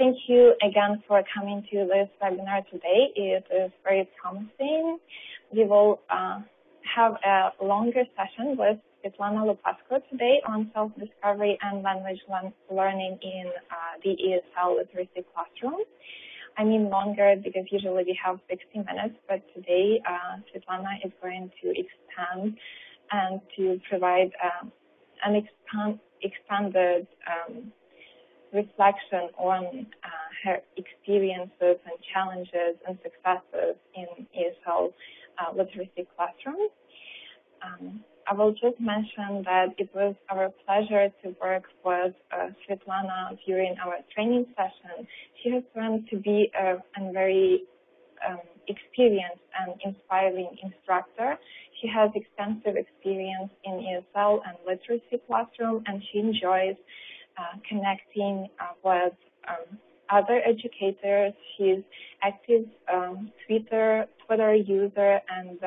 Thank you again for coming to this webinar today. It is very promising. We will have a longer session with Svetlana Lupasco today on self-discovery and language learning in the ESL literacy classroom. I mean longer because usually we have 60 minutes, but today Svetlana is going to expand and to provide an expanded reflection on her experiences and challenges and successes in ESL literacy classroom. I will just mention that it was our pleasure to work with Svetlana during our training session. She has proven to be a very experienced and inspiring instructor. She has extensive experience in ESL and literacy classroom, and she enjoys connecting with other educators. She's active Twitter user, and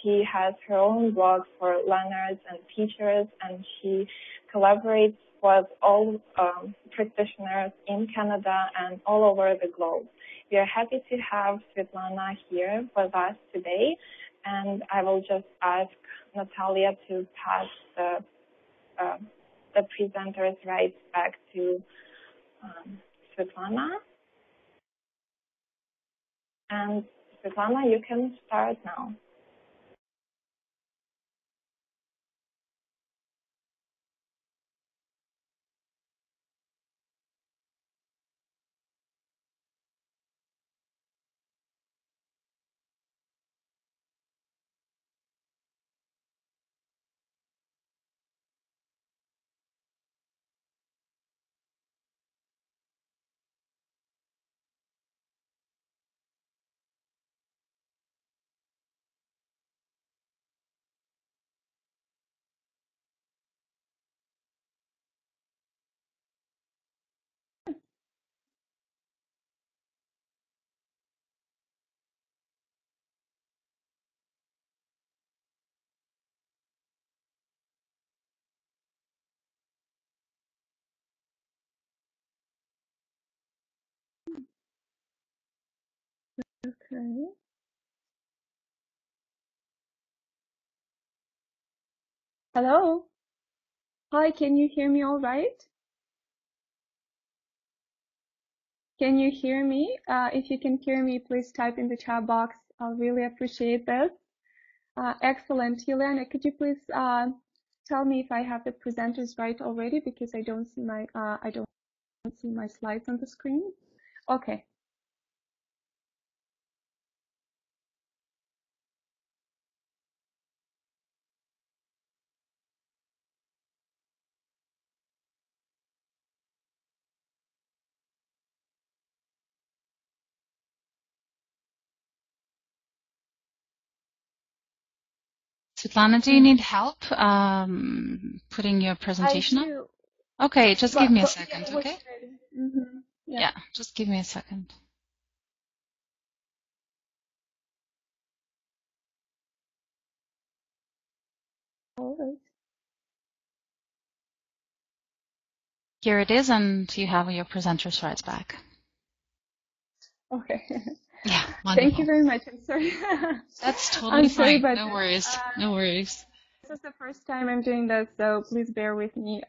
she has her own blog for learners and teachers, and she collaborates with all practitioners in Canada and all over the globe. We are happy to have Svetlana here with us today, and I will just ask Natalia to pass the presenter's rights back to Svetlana. And Svetlana, you can start now. Okay. Hello. Hi, can you hear me all right? Can you hear me? If you can hear me, please type in the chat box. I'll really appreciate this. Excellent. Helena, could you please tell me if I have the presenters right already, because I don't see my slides on the screen. Okay. Svetlana, do you need help putting your presentation up? Okay, just give me a second, okay? Mm-hmm. Yeah, just give me a second. All right. Here it is, and you have your presenter's rights back. Okay. Yeah, wonderful. Thank you very much. I'm sorry. That's totally fine. But no worries. No worries. This is the first time I'm doing this, so please bear with me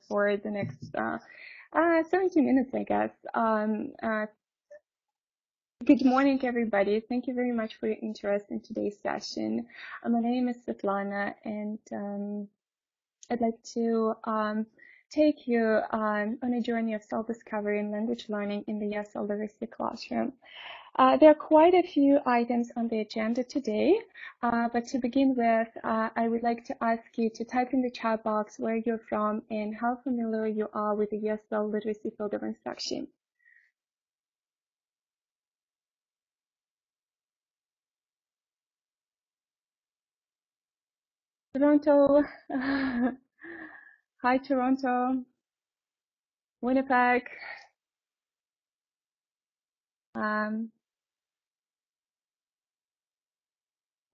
for the next 17 minutes, I guess. Good morning, everybody. Thank you very much for your interest in today's session. My name is Svetlana, and I'd like to take you on a journey of self-discovery and language learning in the ESL literacy classroom. There are quite a few items on the agenda today, but to begin with, I would like to ask you to type in the chat box where you're from and how familiar you are with the ESL literacy field of instruction. Toronto, hi Toronto, Winnipeg,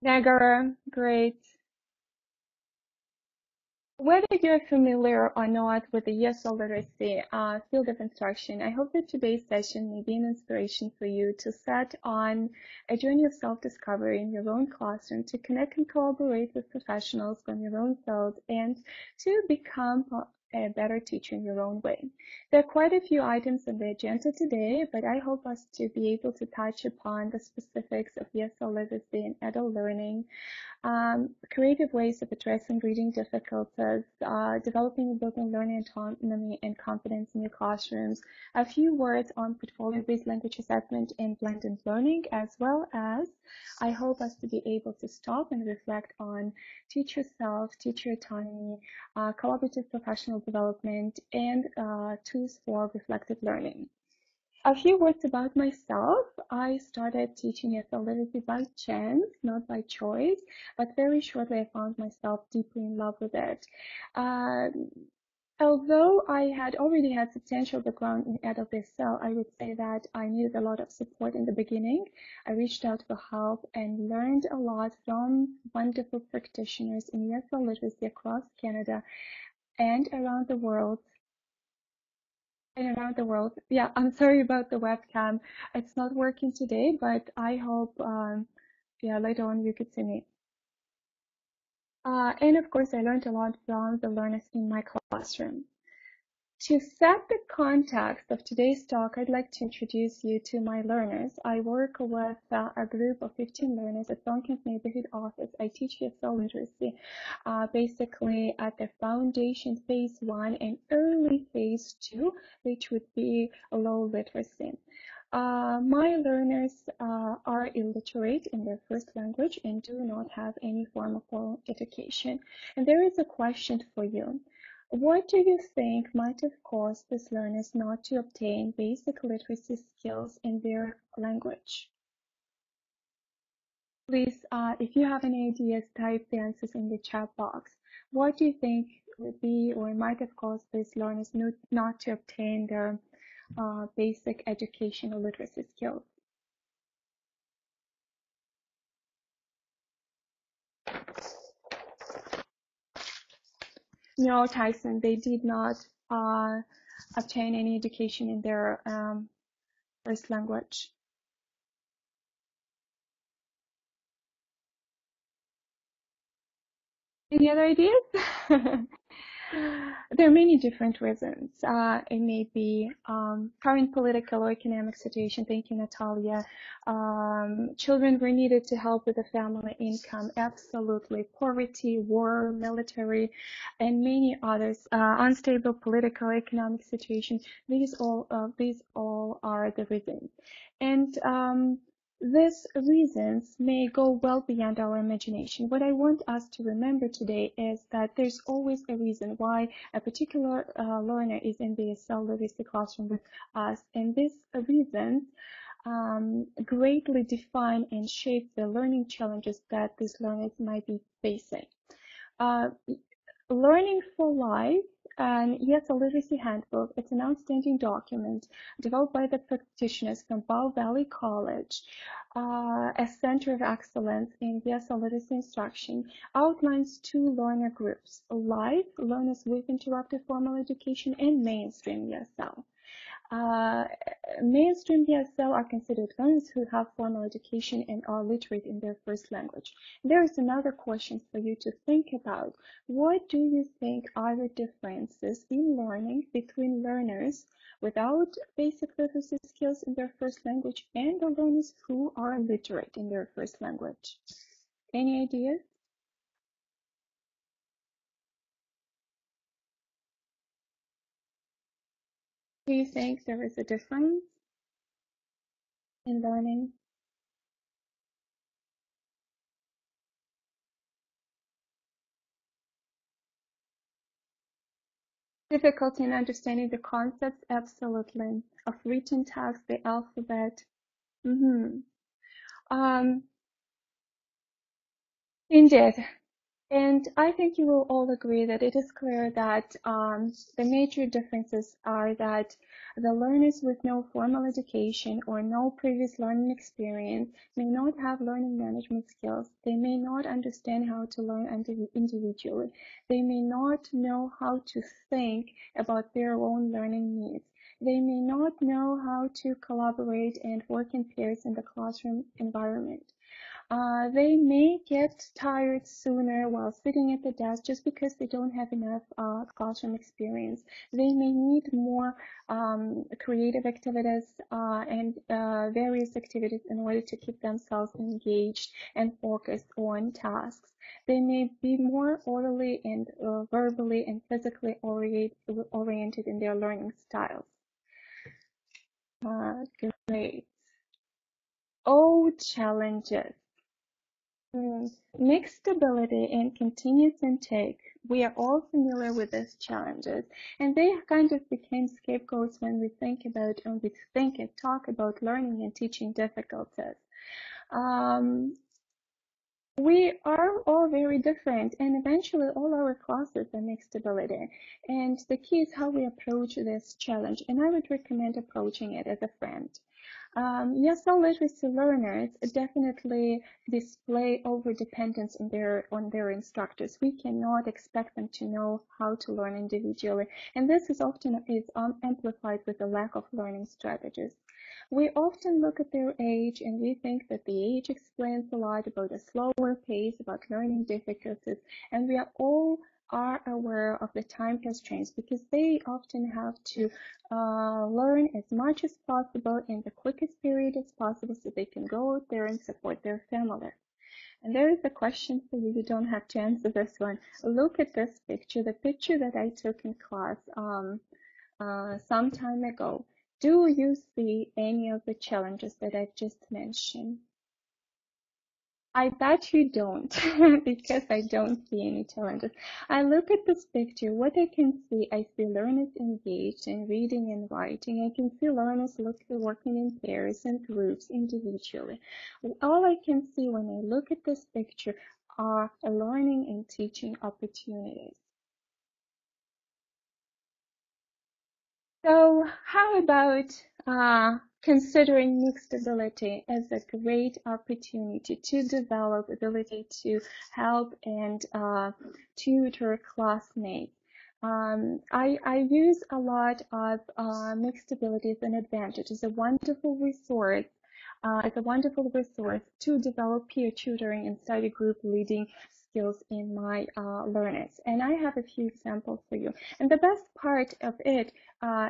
Niagara, great. Whether you're familiar or not with the ESL literacy field of instruction, I hope that today's session may be an inspiration for you to set on a journey of self-discovery in your own classroom, to connect and collaborate with professionals from your own field, and to become a better teacher in your own way. There are quite a few items on the agenda today, but I hope us to be able to touch upon the specifics of ESL literacy and adult learning, creative ways of addressing reading difficulties, developing and building learning autonomy and confidence in your classrooms, a few words on portfolio-based language assessment and blended learning, as well as I hope us to be able to stop and reflect on teacher self, teacher autonomy, collaborative professional development, and tools for reflective learning. A few words about myself. I started teaching ESL literacy by chance, not by choice, but very shortly I found myself deeply in love with it. Although I had already had substantial background in adult ESL, I would say that I needed a lot of support in the beginning. I reached out for help and learned a lot from wonderful practitioners in ESL literacy across Canada and around the world. Yeah, I'm sorry about the webcam. It's not working today, but I hope, yeah, later on you could see me. And of course, I learned a lot from the learners in my classroom. To set the context of today's talk, I'd like to introduce you to my learners. I work with a group of 15 learners at Tonkins Neighborhood Office. I teach ESL literacy, basically at the foundation phase 1 and early phase 2, which would be low literacy. My learners are illiterate in their first language and do not have any formal education. And there is a question for you. What do you think might have caused these learners not to obtain basic literacy skills in their language? Please, if you have any ideas, type the answers in the chat box. What do you think would be or might have caused these learners not to obtain their basic educational literacy skills? No, Tyson, they did not obtain any education in their first language. Any other ideas? There are many different reasons. It may be current political or economic situation. Thank you, Natalia. Children were needed to help with the family income. Absolutely. Poverty, war, military, and many others. Unstable political, economic situation. These all are the reasons. And these reasons may go well beyond our imagination. What I want us to remember today is that there's always a reason why a particular learner is in the ESL literacy classroom with us, and these reasons greatly define and shape the learning challenges that these learners might be facing. Learning for Life, and ESL Literacy Handbook. It's an outstanding document developed by the practitioners from Bow Valley College, a center of excellence in ESL literacy instruction, outlines 2 learner groups: Life, learners with interrupted formal education, and mainstream ESL. Mainstream ESL are considered learners who have formal education and are literate in their first language. There is another question for you to think about. What do you think are the differences in learning between learners without basic literacy skills in their first language and the learners who are literate in their first language? Any ideas? Do you think there is a difference in learning? Difficulty in understanding the concepts, absolutely, of written text, the alphabet. Mm-hmm. Indeed, And I think you will all agree that it is clear that the major differences are that the learners with no formal education or no previous learning experience may not have learning management skills. They may not understand how to learn individually. They may not know how to think about their own learning needs. They may not know how to collaborate and work in pairs in the classroom environment. They may get tired sooner while sitting at the desk just because they don't have enough classroom experience. They may need more creative activities and various activities in order to keep themselves engaged and focused on tasks. They may be more orally and verbally and physically oriented in their learning styles. Great. Oh, challenges. Mixed ability and continuous intake. We are all familiar with these challenges, and they kind of became scapegoats when we think about and talk about learning and teaching difficulties. We are all very different, and eventually all our classes are mixed ability. And the key is how we approach this challenge, and I would recommend approaching it as a friend. ESL literacy learners definitely display over-dependence on their instructors. We cannot expect them to know how to learn individually, and this is often amplified with a lack of learning strategies. We often look at their age and we think that the age explains a lot about a slower pace, about learning difficulties, and we are aware of the time constraints because they often have to learn as much as possible in the quickest period as possible so they can go out there and support their family. And there is a question for you. You don't have to answer this one. Look at this picture, the picture that I took in class some time ago. Do you see any of the challenges that I've just mentioned? I bet you don't, because I don't see any challenges. I look at this picture, what I can see, I see learners engaged in reading and writing. I can see learners working in pairs and groups individually. All I can see when I look at this picture are learning and teaching opportunities. So how about considering mixed ability as a great opportunity to develop ability to help and tutor classmates? I use a lot of mixed ability as an advantage. It's a wonderful resource. To develop peer tutoring and study group leading skills in my learners. And I have a few examples for you. And the best part of it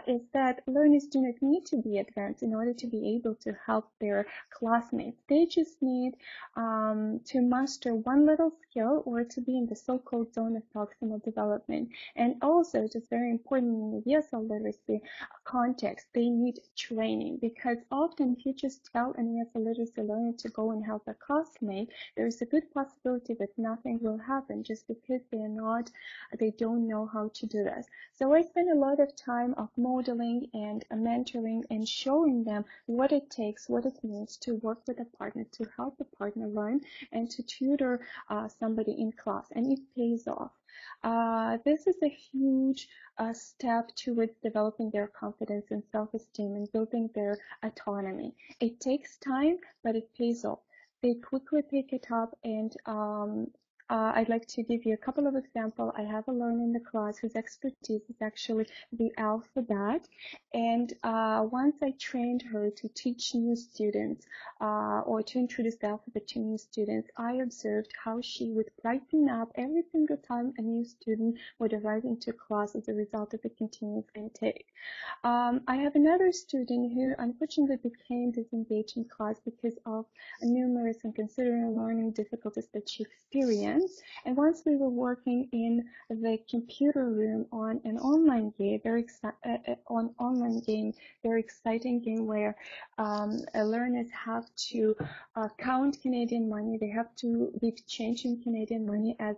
is that learners do not need to be advanced in order to be able to help their classmates. They just need to master one little skill or to be in the so-called zone of proximal development. And also, it is very important in the ESL literacy context, they need training, because often if you just tell an ESL literacy learner to go and help a classmate, there is a good possibility that nothing will happen just because they don't know how to do this. So I spend a lot of time of modeling and mentoring and showing them what it takes, what it means to work with a partner, to help a partner learn, and to tutor somebody in class, and it pays off. This is a huge step towards developing their confidence and self-esteem and building their autonomy. It takes time, but it pays off. They quickly pick it up, and I'd like to give you a couple of examples. I have a learner in the class whose expertise is actually the alphabet, and once I trained her to teach new students or to introduce the alphabet to new students, I observed how she would brighten up every single time a new student would arrive into class as a result of a continuous intake. I have another student who unfortunately became disengaged in class because of numerous and considerable learning difficulties that she experienced. And once we were working in the computer room on an online game, very exciting game where learners have to count Canadian money. They have to be exchanging Canadian money as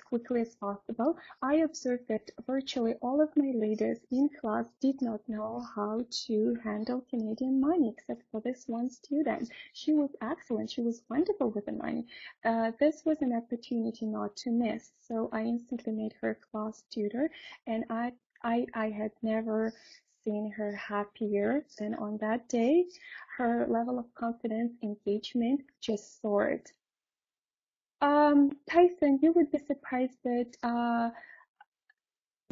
quickly as possible. I observed that virtually all of my leaders in class did not know how to handle Canadian money except for this one student. She was excellent. She was wonderful with the money. this was an opportunity not to miss. So I instantly made her class tutor, and I had never seen her happier than on that day. Her level of confidence, engagement just soared. Tyson, you would be surprised that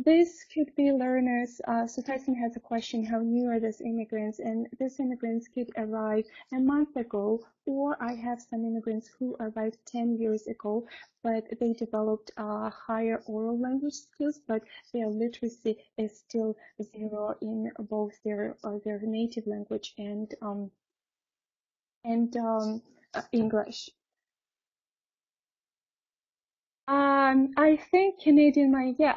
this could be learners. So Tyson has a question: how new are these immigrants? And these immigrants could arrive a month ago, or I have some immigrants who arrived 10 years ago, but they developed higher oral language skills, but their literacy is still zero in both their native language and English. I think Canadian money, yeah,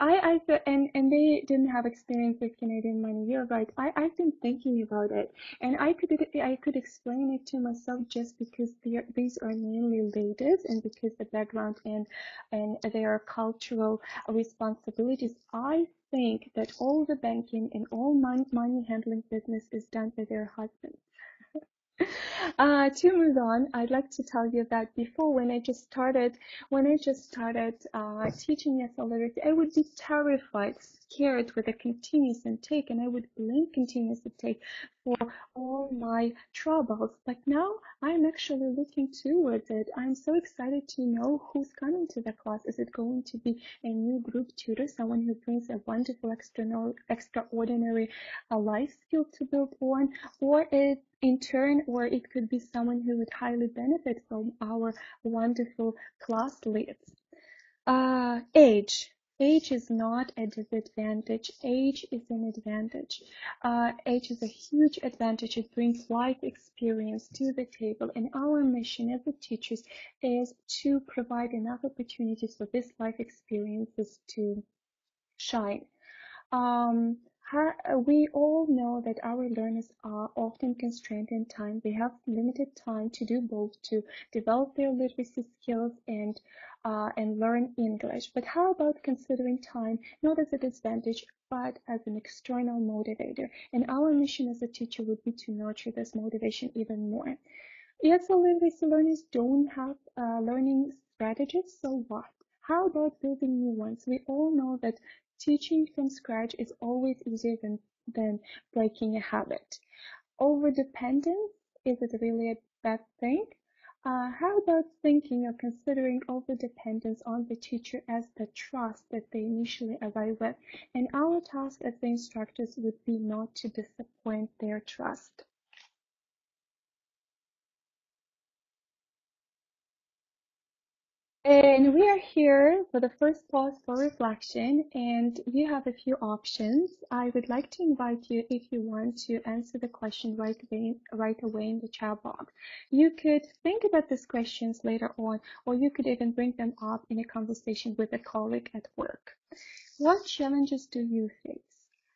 and they didn't have experience with Canadian money. You're right. I've been thinking about it, and I could explain it to myself just because these are mainly ladies, and because the background and their cultural responsibilities. I think that all the banking and all money handling business is done by their husbands. To move on, I'd like to tell you that before, when I just started teaching ESL literacy, I would be terrified, scared with a continuous intake, and I would blink continuous intake for all my troubles. But now I'm actually looking towards it. I'm so excited to know who's coming to the class. Is it going to be a new group tutor, someone who brings a wonderful extraordinary life skill to build on, or or it could be someone who would highly benefit from our wonderful class leads. Age. Age is not a disadvantage. Age is an advantage. Age is a huge advantage. It brings life experience to the table. And our mission as the teachers is to provide enough opportunities for this life experiences to shine. We all know that our learners are often constrained in time. They have limited time to do both, to develop their literacy skills and learn English. But how about considering time not as a disadvantage, but as an external motivator? And our mission as a teacher would be to nurture this motivation even more. ESL literacy learners don't have learning strategies, so what? How about building new ones? We all know that teaching from scratch is always easier than breaking a habit. Overdependence, is it really a bad thing? How about thinking or considering overdependence on the teacher as the trust that they initially arrive with? And our task as the instructors would be not to disappoint their trust. And we are here for the first pause for reflection, and you have a few options. I would like to invite you, if you want, to answer the question right away in the chat box. You could think about these questions later on, or you could even bring them up in a conversation with a colleague at work. What challenges do you face?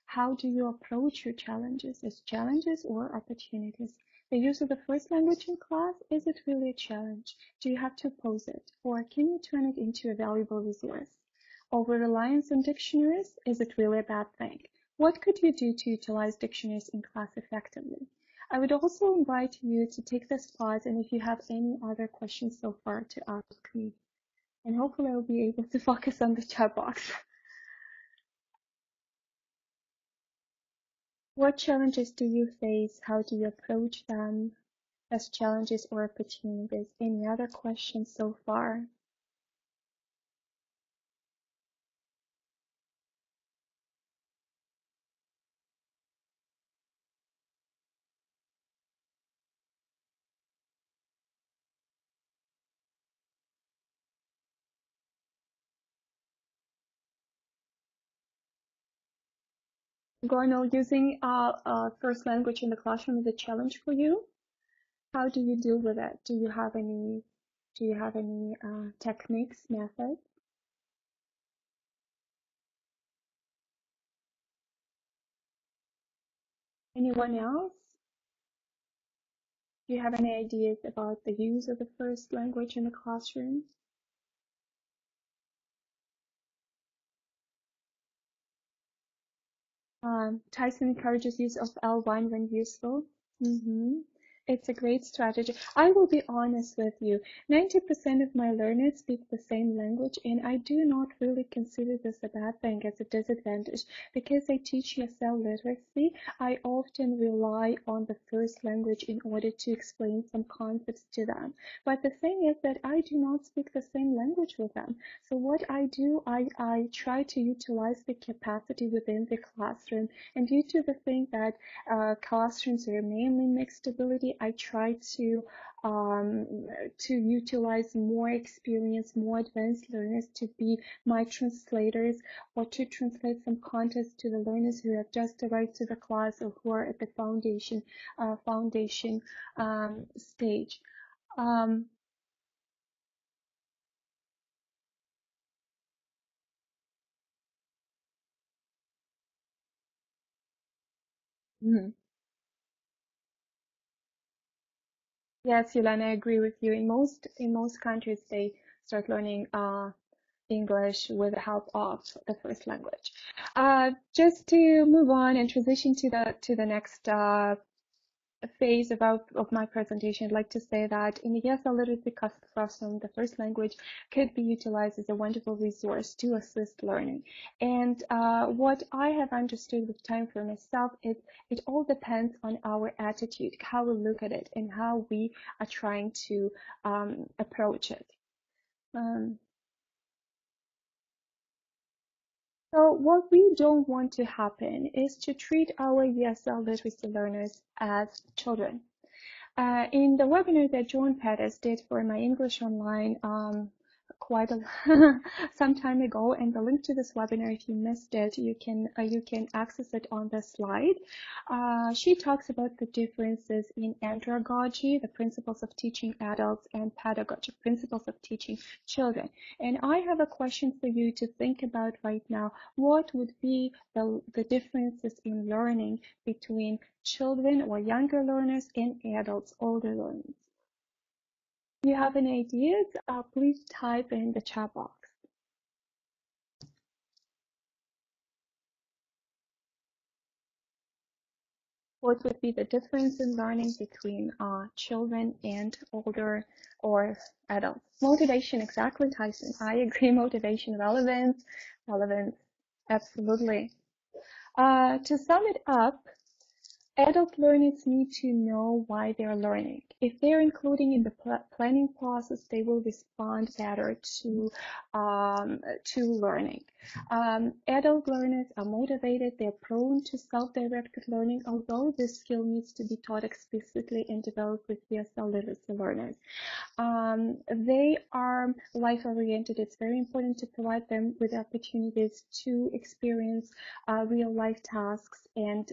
How do you approach your challenges, as challenges or opportunities? The use of the first language in class, is it really a challenge? Do you have to oppose it, or can you turn it into a valuable resource? Over-reliance on dictionaries, is it really a bad thing? What could you do to utilize dictionaries in class effectively? I would also invite you to take this pause, and if you have any other questions so far, to ask me. And hopefully I'll be able to focus on the chat box. What challenges do you face? How do you approach them as challenges or opportunities? Any other questions so far? Gornal, using first language in the classroom is a challenge for you. How do you deal with it? Do you have any techniques, methods? Anyone else? Do you have any ideas about the use of the first language in the classroom? Tyson encourages use of L1 when useful. It's a great strategy. I will be honest with you. 90% of my learners speak the same language, and I do not really consider this a bad thing as a disadvantage. Because I teach ESL literacy, I often rely on the first language in order to explain some concepts to them. But the thing is that I do not speak the same language with them. So what I do, I try to utilize the capacity within the classroom. And due to the thing that classrooms are mainly mixed ability, I try to utilize more experienced, more advanced learners to be my translators or to translate some content to the learners who have just arrived to the class or who are at the foundation stage. Mhm. Yes, Yelena, I agree with you. In most countries, they start learning English with the help of the first language. Just to move on and transition to the next phase of my presentation, I'd like to say that in the ESL literacy classroom, the first language could be utilized as a wonderful resource to assist learning. And what I have understood with time for myself is it all depends on our attitude, how we look at it, and how we are trying to approach it. So what we don't want to happen is to treat our ESL literacy learners as children. In the webinar that Joan Pettis did for my English Online quite some time ago, and the link to this webinar, if you missed it, you can access it on the slide. She talks about the differences in andragogy, the principles of teaching adults, and pedagogy, principles of teaching children. And I have a question for you to think about right now. What would be the differences in learning between children or younger learners and adults, older learners? If you have any ideas, please type in the chat box. What would be the difference in learning between children and older or adults? Motivation, exactly, Tyson. I agree. Motivation, relevance, absolutely. To sum it up, adult learners need to know why they're learning. If they're including in the planning process, they will respond better to learning. Adult learners are motivated, they're prone to self-directed learning, although this skill needs to be taught explicitly and developed with ESL literacy learners. They are life-oriented. It's very important to provide them with opportunities to experience real-life tasks, and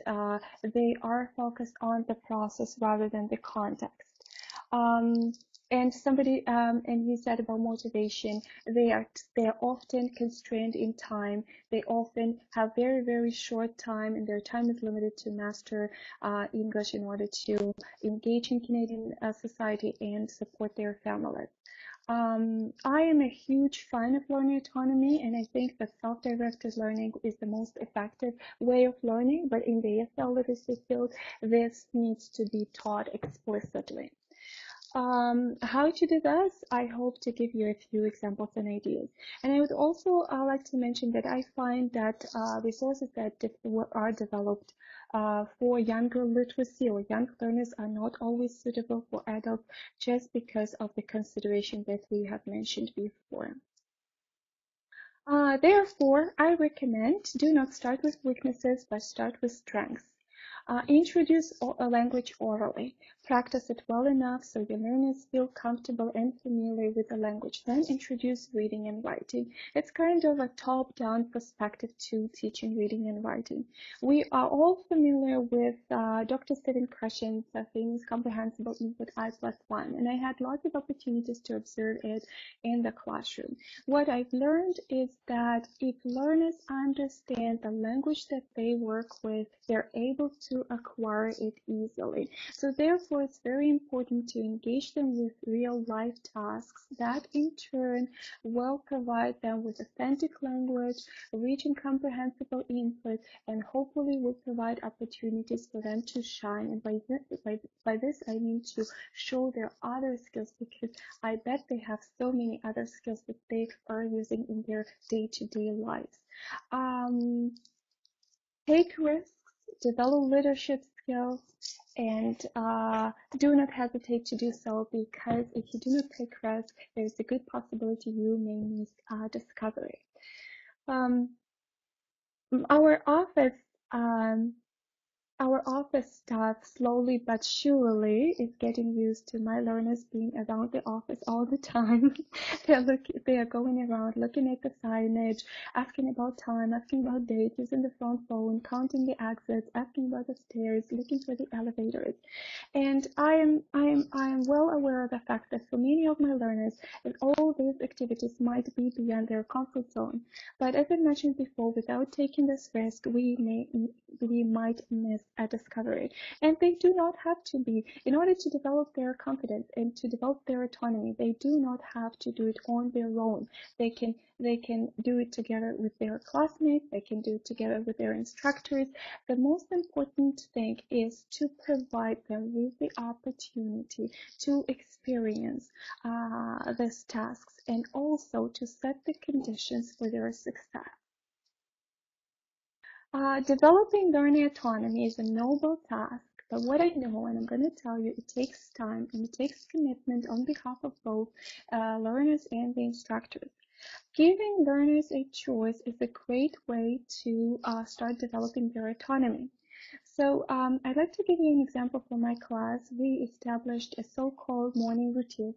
they are focused on the process rather than the context. And you said about motivation, they are often constrained in time. They often have very, very short time, and their time is limited to master English in order to engage in Canadian society and support their families. I am a huge fan of learning autonomy, and I think that self-directed learning is the most effective way of learning, but in the ESL literacy field, this needs to be taught explicitly. How to do this? I hope to give you a few examples and ideas. And I would also like to mention that I find that resources that are developed for younger literacy or young learners are not always suitable for adults just because of the consideration that we have mentioned before. Therefore, I recommend do not start with weaknesses, but start with strengths. Introduce a language orally. Practice it well enough so your learners feel comfortable and familiar with the language. Then introduce reading and writing. It's kind of a top-down perspective to teaching reading and writing. We are all familiar with Dr. Stephen Krashen's famous comprehensible input I+1, and I had lots of opportunities to observe it in the classroom. What I've learned is that if learners understand the language that they work with, they're able to to acquire it easily. So therefore, it's very important to engage them with real life tasks that in turn will provide them with authentic language, rich and comprehensible input, and hopefully will provide opportunities for them to shine. And by this I mean to show their other skills, because I bet they have so many other skills that they are using in their day-to-day lives. Take risks, develop leadership skills, and do not hesitate to do so, because if you do not take risks, there's a good possibility you may miss discovery. Our office staff slowly but surely is getting used to my learners being around the office all the time. They are going around looking at the signage, asking about time, asking about dates, using the front phone, counting the exits, asking about the stairs, looking for the elevators. And I am well aware of the fact that for many of my learners, that all these activities might be beyond their comfort zone. But as I mentioned before, without taking this risk, we might miss a discovery. And they do not have to be. In order to develop their confidence and to develop their autonomy, they do not have to do it on their own. They can do it together with their classmates. They can do it together with their instructors. The most important thing is to provide them with the opportunity to experience these tasks, and also to set the conditions for their success. Developing learning autonomy is a noble task, but what I know, and I'm going to tell you, it takes time and it takes commitment on behalf of both learners and the instructors. Giving learners a choice is a great way to start developing their autonomy. So I'd like to give you an example from my class. We established a so-called morning routine.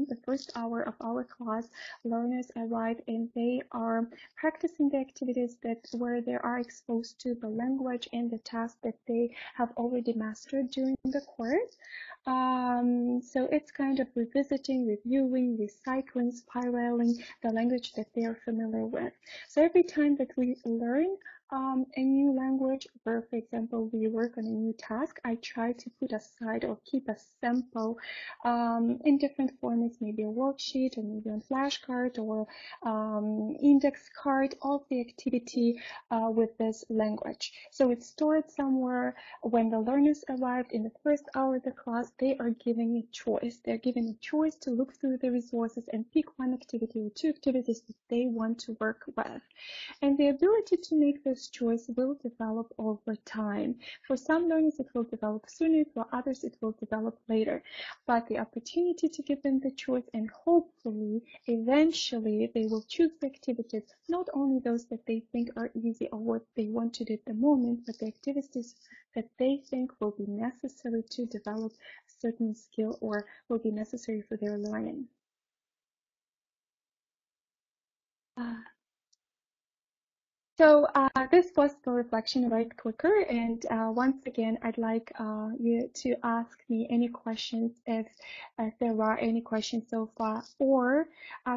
The first hour of our class, learners arrive and they are practicing the activities where they are exposed to the language and the tasks that they have already mastered during the course. So it's kind of revisiting, reviewing, recycling, spiraling the language that they are familiar with. So every time that we learn a new language, where, for example, we work on a new task, I try to put aside or keep a sample in different formats, maybe a worksheet or maybe on flashcard or index card of the activity with this language. So it's stored somewhere. When the learners arrived in the first hour of the class, they are given a choice. They're given a choice to look through the resources and pick one activity or two activities that they want to work with. And the ability to make this choice will develop over time. For some learners, it will develop sooner. For others, it will develop later. But the opportunity to give them the choice, and hopefully, eventually, they will choose the activities, not only those that they think are easy or what they want to do at the moment, but the activities that they think will be necessary to develop a certain skill or will be necessary for their learning. So this was the reflection right clicker, and once again, I'd like you to ask me any questions if there are any questions so far, or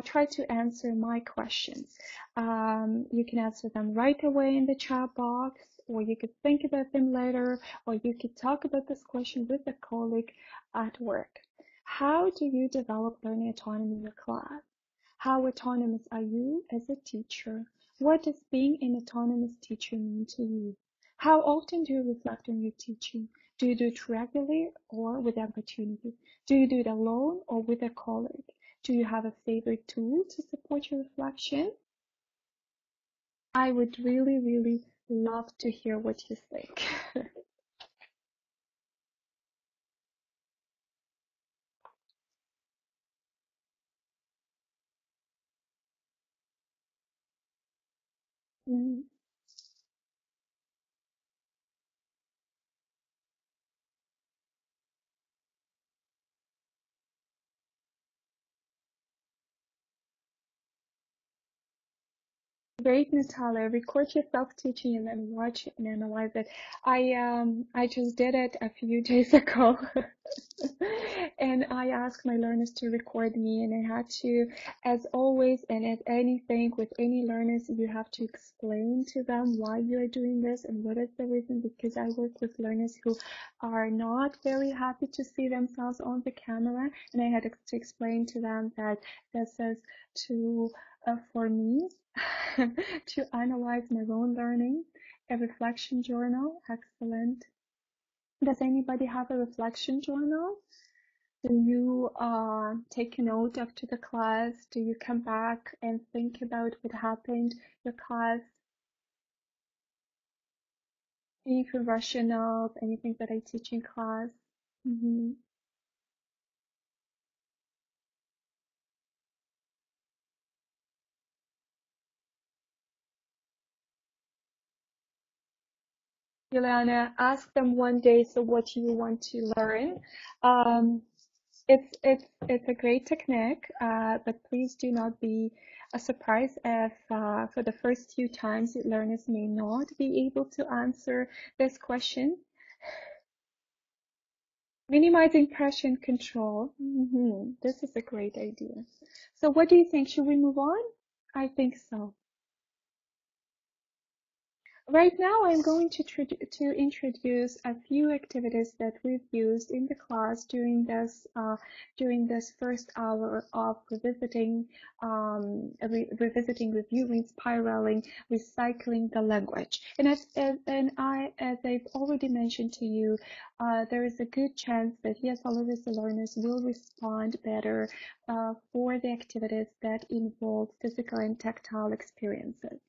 try to answer my questions. You can answer them right away in the chat box, or you could think about them later, or you could talk about this question with a colleague at work. How do you develop learning autonomy in your class? How autonomous are you as a teacher? What does being an autonomous teacher mean to you? How often do you reflect on your teaching? Do you do it regularly or with opportunity? Do you do it alone or with a colleague? Do you have a favorite tool to support your reflection? I would really, really love to hear what you think. Great, Natalia. Record yourself teaching and then watch it and analyze it. I just did it a few days ago. and I asked my learners to record me, and I had to, as always, and as anything with any learners, you have to explain to them why you're doing this and what is the reason, because I work with learners who are not very happy to see themselves on the camera, and I had to explain to them that this is to for me to analyze my own learning. A reflection journal, excellent. Does anybody have a reflection journal? Do you take a note after the class? Do you come back and think about what happened, your class? Anything rational, anything that I teach in class? Mm-hmm. Juliana, ask them one day, so what you want to learn. It's a great technique, but please do not be surprised if for the first few times learners may not be able to answer this question. Minimizing pressure and control. This is a great idea. So what do you think? Should we move on? I think so. Right now, I'm going to introduce a few activities that we've used in the class during this first hour of revisiting, reviewing, spiraling, recycling the language. And as I've already mentioned to you, there is a good chance that ESL literacy learners will respond better for the activities that involve physical and tactile experiences.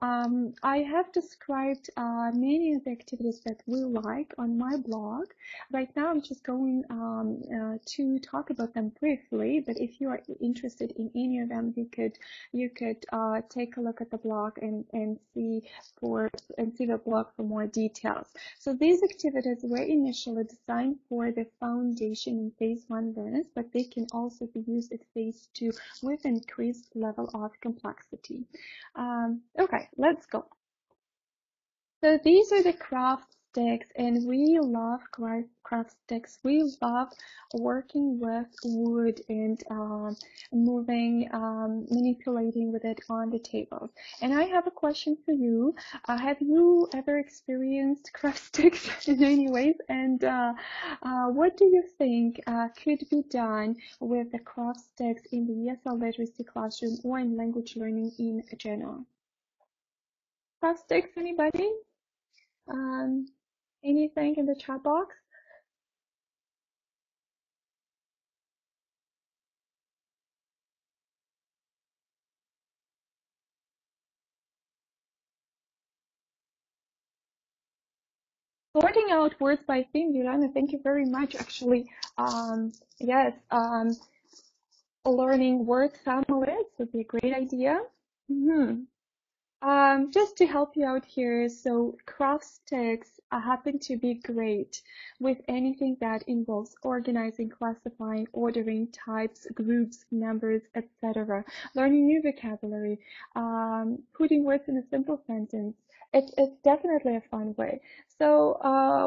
I have described many of the activities that we like on my blog. Right now, I'm just going to talk about them briefly, but if you are interested in any of them, you could take a look at the blog and see the blog for more details. So these activities were initially designed for the foundation in phase 1 learners, but they can also be used at phase 2 with increased level of complexity. Okay, let's go. So these are the craft sticks, and we love craft sticks. We love working with wood and moving, manipulating with it on the tables. And I have a question for you. Have you ever experienced craft sticks in any ways? And what do you think could be done with the craft sticks in the ESL literacy classroom or in language learning in general? Craft sticks, anybody? Anything in the chat box? Sorting out words by theme, Yolanda, thank you very much. Actually, yes, learning word families would be a great idea. Just to help you out here, so craft sticks happen to be great with anything that involves organizing, classifying, ordering types, groups, numbers, etc. Learning new vocabulary, putting words in a simple sentence. It's definitely a fun way. So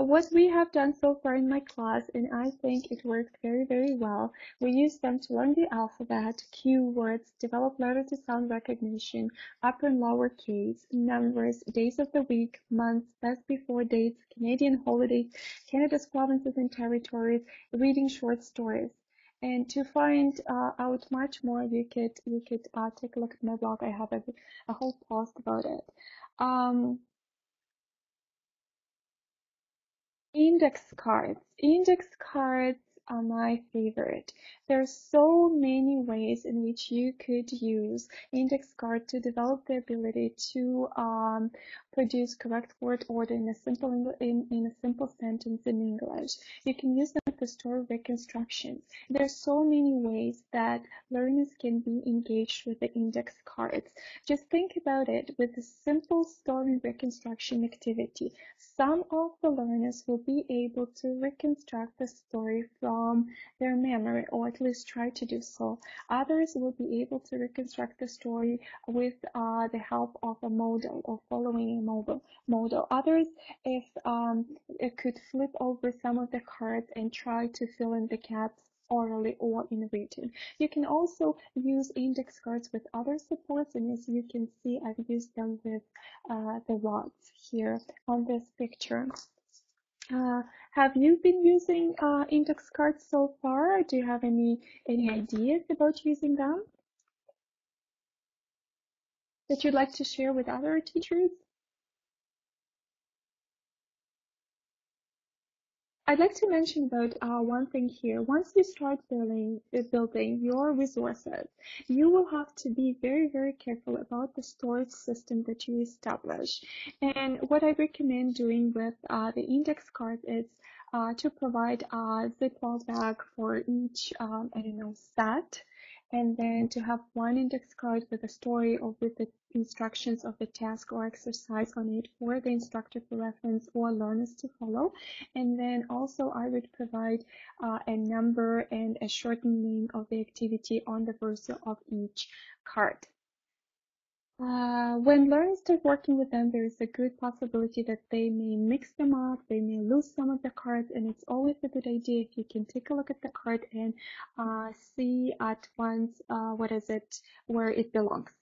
what we have done so far in my class, and I think it worked very, very well, we used them to learn the alphabet, cue words, develop letter to sound recognition, upper and lower case, numbers, days of the week, months, best before dates, Canadian holidays, Canada's provinces and territories, reading short stories. And to find out much more, you could take a look at my blog. I have a whole post about it. Index cards. Index cards are my favorite. There's so many ways in which you could use index card to develop the ability to produce correct word order in a simple sentence in English. You can use them to store reconstructions. There's so many ways that learners can be engaged with the index cards. Just think about it with a simple story reconstruction activity. Some of the learners will be able to reconstruct the story from their memory, or at least try to do so. Others will be able to reconstruct the story with the help of a model or following a model. Others, if it could flip over some of the cards and try to fill in the gaps orally or in written. You can also use index cards with other supports, and as you can see, I've used them with the rods here on this picture. Have you been using index cards so far? Do you have any ideas about using them that you'd like to share with other teachers? I'd like to mention about one thing here. Once you start building your resources, you will have to be very, very careful about the storage system that you establish. And what I recommend doing with the index card is to provide a Ziploc bag for each, set, and then to have one index card with a story or with the instructions of the task or exercise on it for the instructor to reference or learners to follow. And then also I would provide a number and a shortened name of the activity on the verso of each card. When learners start working with them, there is a good possibility that they may mix them up, they may lose some of the cards, and it's always a good idea if you can take a look at the card and see at once where it belongs.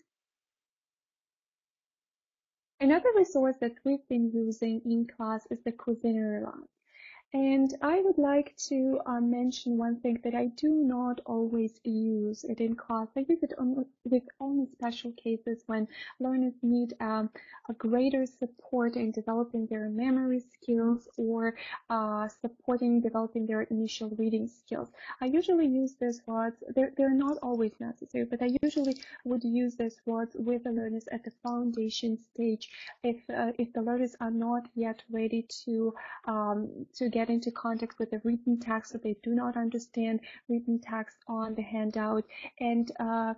Another resource that we've been using in class is the Cuisinary Lab. And I would like to mention one thing that I do not always use it in class. I use it with only special cases when learners need a greater support in developing their memory skills or supporting developing their initial reading skills. I usually use these words. They're not always necessary, but I usually would use these words with the learners at the foundation stage if the learners are not yet ready to get into contact with the written text, so they do not understand written text on the handout. And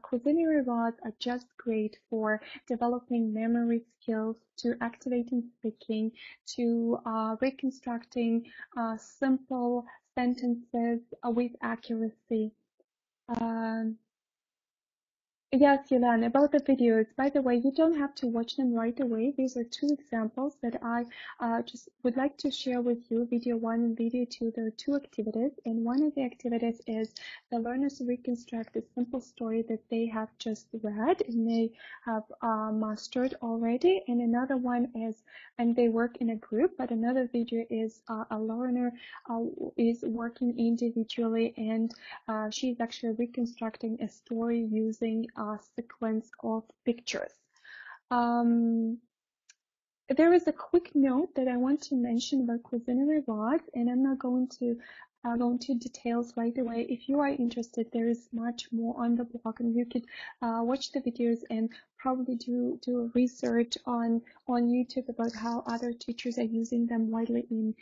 Cuisinary rods are just great for developing memory skills, to activating speaking, to reconstructing simple sentences with accuracy. Yes, Yelena, about the videos. By the way, you don't have to watch them right away. These are two examples that I just would like to share with you. Video 1 and video 2, there are two activities. And one of the activities is the learners reconstruct a simple story that they have just read and they have mastered already. And another one is, and they work in a group, but another video is a learner is working individually, and she's actually reconstructing a story using a sequence of pictures. There is a quick note that I want to mention about Cuisinary rods, and I'm not going to go into details right away. If you are interested, there is much more on the blog, and you could watch the videos and probably do research on YouTube about how other teachers are using them widely in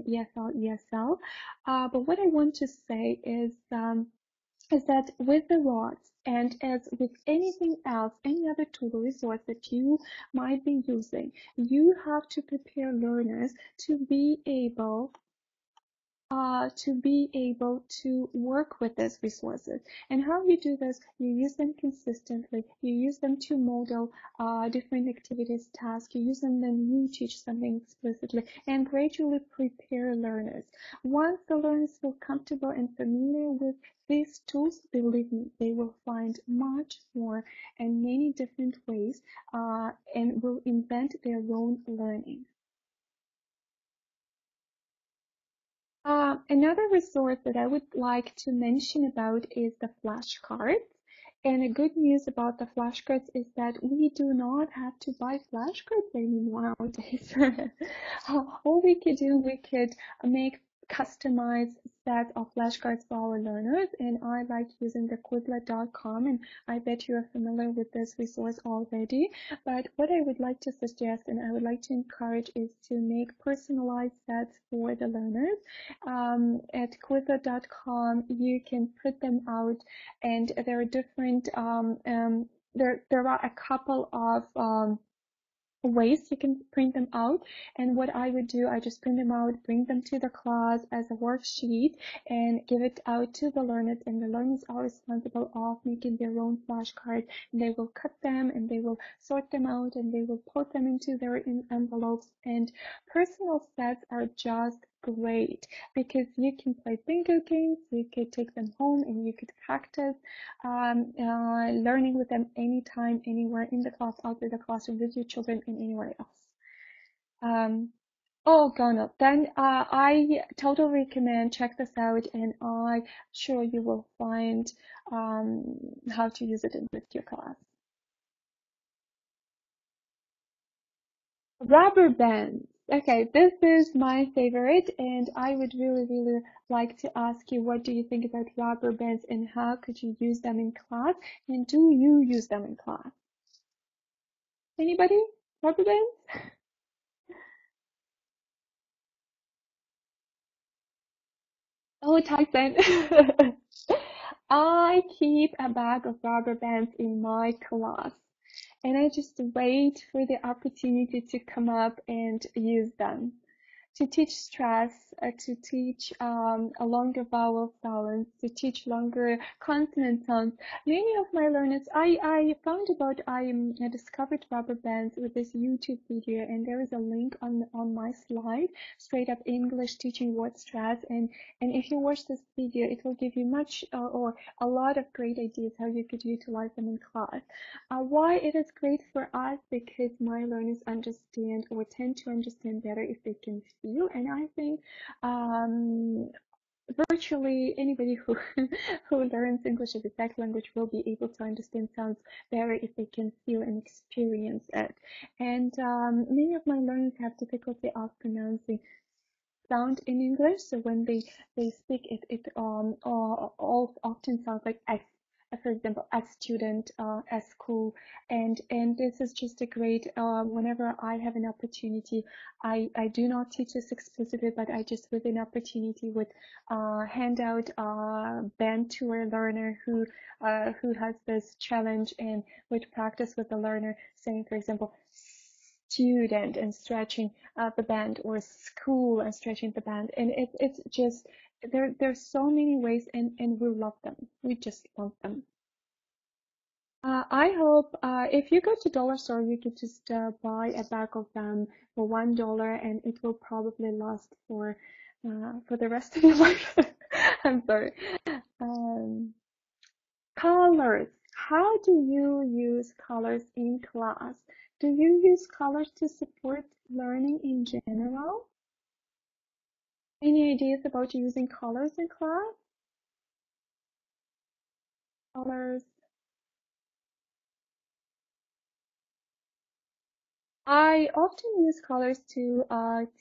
EFL, ESL. But what I want to say is that with the rods, and as with anything else, any other tool or resource that you might be using, you have to prepare learners to be able to work with these resources. And how you do this, you use them consistently, you use them to model different activities, tasks, you use them, then you teach something explicitly, and gradually prepare learners. Once the learners feel comfortable and familiar with these tools, believe me, they will find much more and many different ways and will invent their own learning. Another resource that I would like to mention about is the flashcards. And the good news about the flashcards is that we do not have to buy flashcards anymore nowadays. All we could do, we could make customized set of flashcards for our learners, and I like using the Quizlet.com, and I bet you are familiar with this resource already. But what I would like to suggest and I would like to encourage is to make personalized sets for the learners. At Quizlet.com, you can print them out, and there are different there are a couple of ways you can print them out. And what I would do, I just print them out, bring them to the class as a worksheet, and give it out to the learners, and the learners are responsible of making their own flashcards. They will cut them and they will sort them out and they will put them into their envelopes. And personal sets are just great because you can play bingo games, you could take them home and you could practice learning with them anytime, anywhere, in the class, out of the classroom, with your children, and anywhere else. Oh, Gonal, then I totally recommend check this out, and I'm sure you will find how to use it with your class. Rubber bands. Okay, this is my favorite, and I would really like to ask you, what do you think about rubber bands and how could you use them in class? And do you use them in class? Anybody? Rubber bands? Oh, Tyson. I keep a bag of rubber bands in my class, and I just wait for the opportunity to come up and use them. To teach stress, to teach a longer vowel sounds, to teach longer consonant sounds. Many of my learners, I found about, I discovered rubber bands with this YouTube video, and there is a link on my slide, straight up English teaching word stress. And if you watch this video, it will give you much or a lot of great ideas how you could utilize them in class. Why it is great for us? Because my learners understand or tend to understand better if they can feel, and I think virtually anybody who who learns English as a second language will be able to understand sounds better if they can feel and experience it. And many of my learners have difficulty of pronouncing sound in English, so when they speak it all often sounds like S. For example, as student, as school, and this is just a great. Whenever I have an opportunity, I do not teach this explicitly, but I just, with an opportunity, would hand out band to a learner who has this challenge, and would practice with the learner, saying, for example, student and stretching the band, or school and stretching the band, and it's just there's so many ways, and we love them. We just love them. I hope if you go to dollar store, you could just buy a bag of them for $1, and it will probably last for the rest of your life. I'm sorry. Colors. How do you use colors in class? Do you use colors to support learning in general? Any ideas about using colors in class? Colors. I often use colors to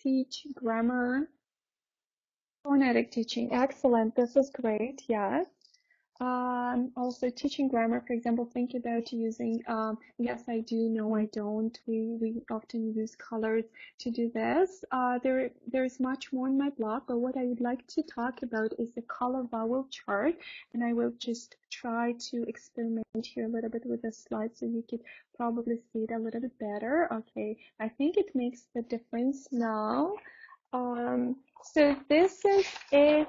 teach grammar, phonetic teaching. Excellent. This is great. Yes. Also teaching grammar, for example, think about using, yes, I do, no, I don't. We often use colors to do this. There's much more in my blog, but what I would like to talk about is the color vowel chart, and I will just try to experiment here a little bit with the slide so you could probably see it a little bit better. Okay, I think it makes the difference now. So this is a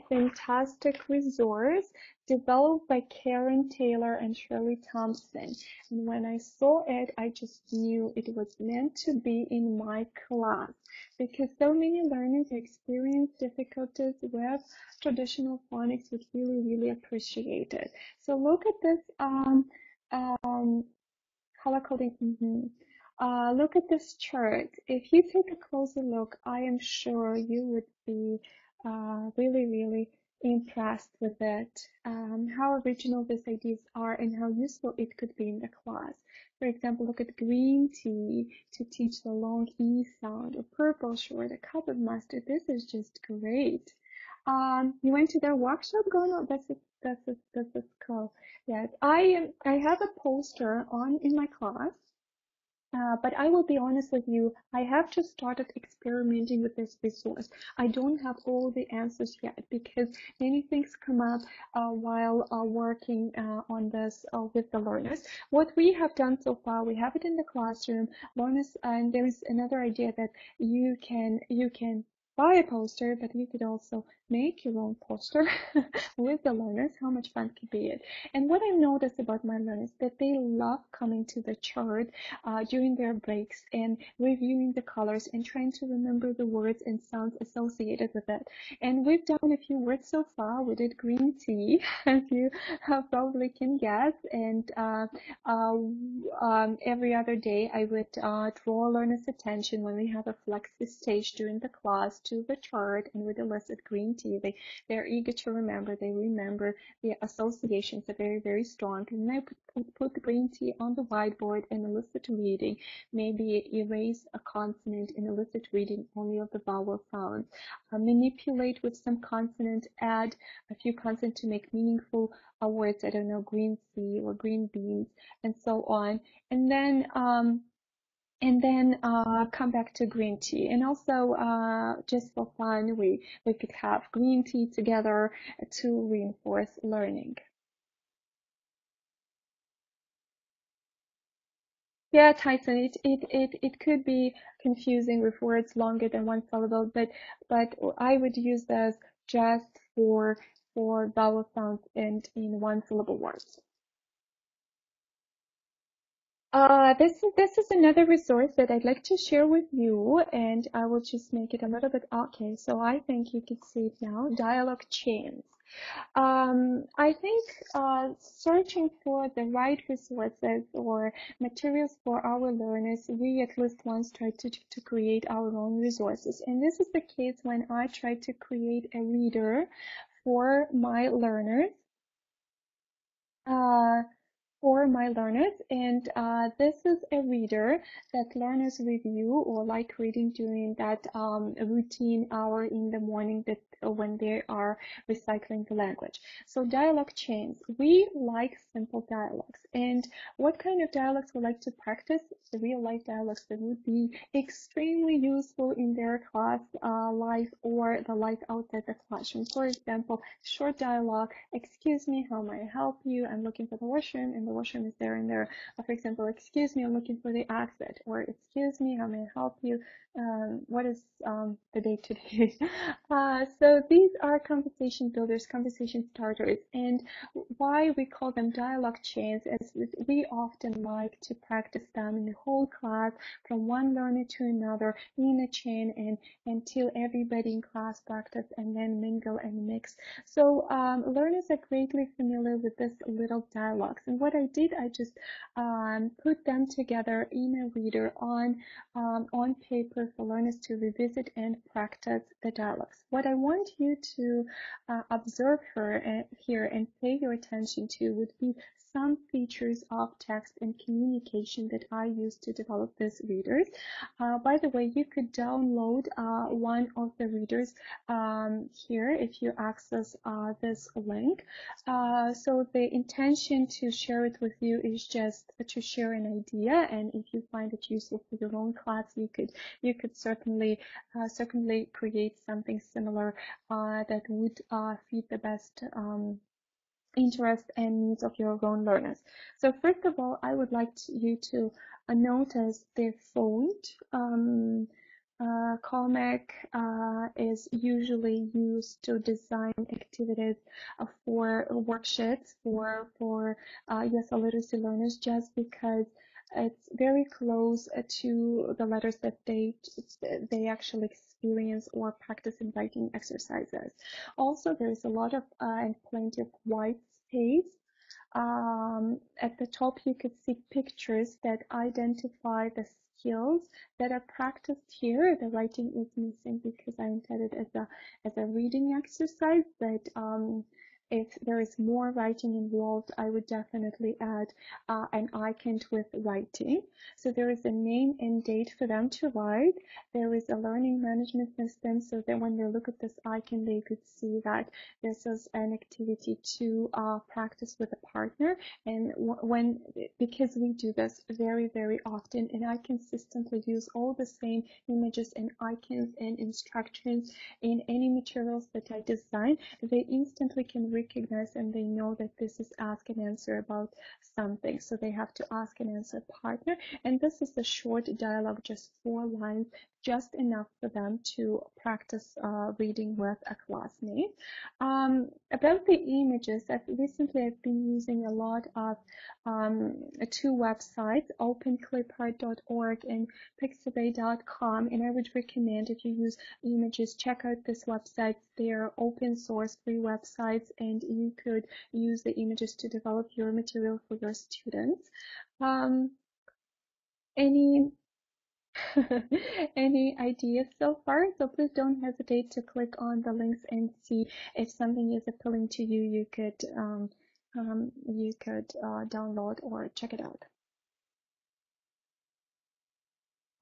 fantastic resource developed by Karen Taylor and Shirley Thompson. And when I saw it, I just knew it was meant to be in my class, because so many learners who experience difficulties with traditional phonics would really appreciate it. So look at this color coding. Look at this chart. If you take a closer look, I am sure you would be really impressed with it. How original these ideas are and how useful it could be in the class. For example, look at green tea to teach the long E sound, or purple short, a cup of mustard. This is just great. You went to their workshop, Gonal? This is cool. Yes, I have a poster on in my class. But I will be honest with you, I have just started experimenting with this resource. I don't have all the answers yet, because many things come up while working on this with the learners. What we have done so far, we have it in the classroom. Learners, and there is another idea that you can buy a poster, but you could also make your own poster with the learners. How much fun could be it? And what I've noticed about my learners that they love coming to the chart during their breaks and reviewing the colors and trying to remember the words and sounds associated with it. And we've done a few words so far. We did green tea, as you probably can guess. And every other day, I would draw learners' attention when we have a flexi stage during the class to the chart, and with elicit green tea. They're eager to remember. They remember the associations are very, very strong. And then I put the green tea on the whiteboard and elicit reading. Maybe erase a consonant and elicit reading only of the vowel sounds. Manipulate with some consonant, add a few consonants to make meaningful words. I don't know, green sea or green beans, and so on. And then come back to green tea. And also just for fun, we could have green tea together to reinforce learning. Yeah, Tyson, it could be confusing with words longer than one syllable, but I would use this just for vowel sounds and in one syllable words. This is another resource that I'd like to share with you, and I will just make it a little bit okay. So I think you can see it now. Dialog chains. I think searching for the right resources or materials for our learners, we at least once try to create our own resources. And this is the case when I try to create a reader for my learners. And this is a reader that learners review or like reading during that routine hour in the morning that when they are recycling the language. So dialogue chains, we like simple dialogues. And what kind of dialogues we like to practice? The real life dialogues that would be extremely useful in their class life or the life outside the classroom. For example, short dialogue, excuse me, how may I help you? I'm looking for the washroom and the washroom is there and there. For example, excuse me, I'm looking for the exit, or excuse me, how may I help you? What is the date today? So these are conversation builders, conversation starters, and why we call them dialogue chains is we often like to practice them in the whole class from one learner to another in a chain and until everybody in class practice and then mingle and mix. So learners are greatly familiar with this little dialogues, and what I did, I just put them together in a reader on paper for learners to revisit and practice the dialogues. What I want you to observe here and pay your attention to would be some features of text and communication that I use to develop these readers. By the way, you could download one of the readers here if you access this link. So the intention to share it with you is just to share an idea, and if you find it useful for your own class, you could certainly create something similar that would fit the best interest and needs of your own learners. So first of all, I would like you to notice the font. Comic is usually used to design activities for worksheets for ESL literacy learners, just because it's very close to the letters that they actually experience or practice in writing exercises. Also, there's a lot of and plenty of white space. At the top, you could see pictures that identify the skills that are practiced here. The writing is missing because I intended as a reading exercise, but if there is more writing involved, I would definitely add an icon with writing. So there is a name and date for them to write. There is a learning management system, so that when they look at this icon, they could see that this is an activity to practice with a partner. And because we do this very, very often, and I consistently use all the same images and icons and instructions in any materials that I design, they instantly can recognize and they know that this is ask and answer about something. So they have to ask and answer partner. And this is a short dialogue, just 4 lines just enough for them to practice reading with a classmate. About the images, I've been using a lot of two websites, openclipart.org and pixabay.com, and I would recommend, if you use images, check out this website. They're open source free websites, and you could use the images to develop your material for your students. Any any ideas so far? So please don't hesitate to click on the links and see if something is appealing to you. You could download or check it out.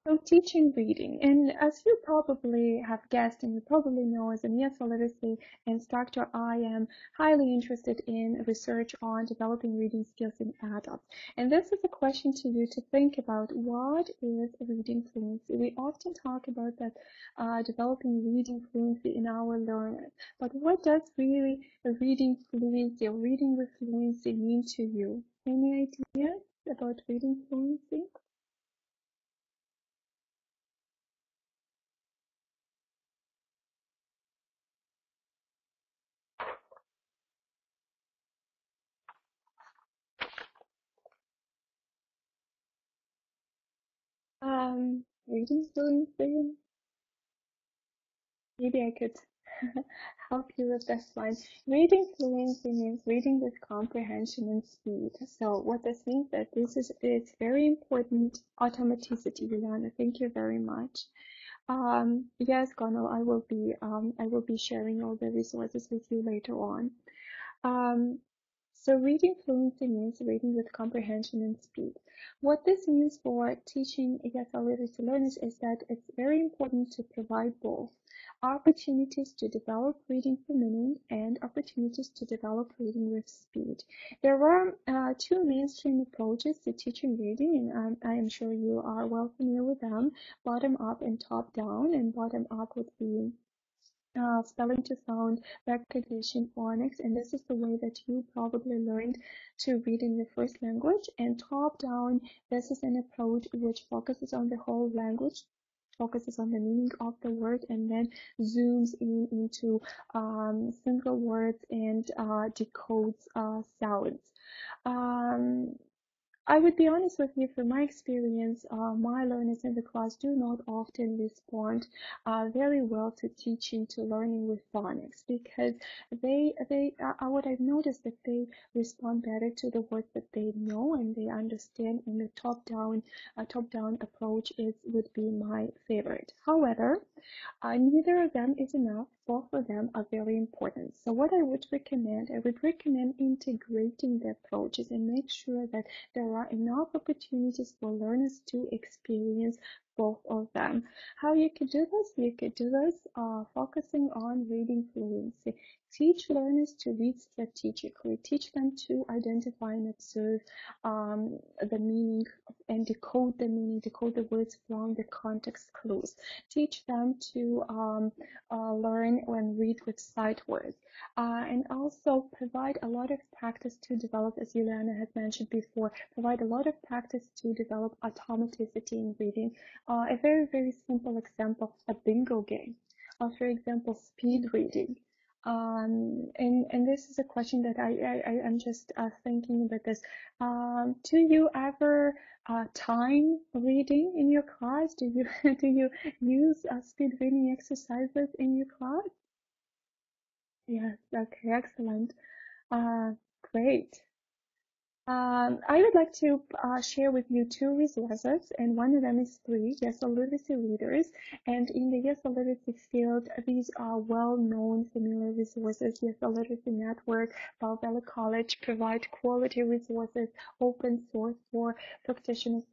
So teaching reading, and as you probably have guessed and you probably know, as an ESL literacy instructor, I am highly interested in research on developing reading skills in adults. And this is a question to you to think about: what is reading fluency? We often talk about that developing reading fluency in our learners, but what does really reading fluency or reading with fluency mean to you? Any ideas about reading fluency? Reading fluency. Maybe I could help you with this one. Reading fluency means reading with comprehension and speed. So what this means that it's very important automaticity, Juliana. Thank you very much. Yes, Gonal, I will be sharing all the resources with you later on. So reading fluency means reading with comprehension and speed. What this means for teaching ESL literacy learners is that it's very important to provide both opportunities to develop reading for meaning and opportunities to develop reading with speed. There are two mainstream approaches to teaching reading, and I am sure you are well familiar with them: bottom up and top down. And bottom up would be spelling to sound recognition phonics, and this is the way that you probably learned to read in your first language. And top down, this is an approach which focuses on the whole language, focuses on the meaning of the word, and then zooms in into single words and decodes sounds. I would be honest with you, from my experience, my learners in the class do not often respond very well to teaching, to learning with phonics, because what I've noticed that they respond better to the words that they know and they understand, and the top-down approach would be my favorite. However, neither of them is enough. Both of them are very important. So what I would recommend integrating the approaches and make sure that there are enough opportunities for learners to experience both of them. How you could do this? You could do this focusing on reading fluency. Teach learners to read strategically. Teach them to identify and observe the meaning and decode the meaning, decode the words from the context clues. Teach them to learn and read with sight words. And also provide a lot of practice to develop, as Juliana had mentioned before, provide a lot of practice to develop automaticity in reading. A very, very simple example, a bingo game. For example, speed reading. And this is a question that I'm just thinking about this. Do you ever time reading in your class? Do you do you use speed reading exercises in your class? Yes. Okay. Excellent. Great. I would like to share with you two resources, and one of them is free, ESL literacy readers. And in the ESL literacy field, these are well-known, familiar resources. ESL Literacy Network, Bell Valley College provide quality resources, open source for practitioners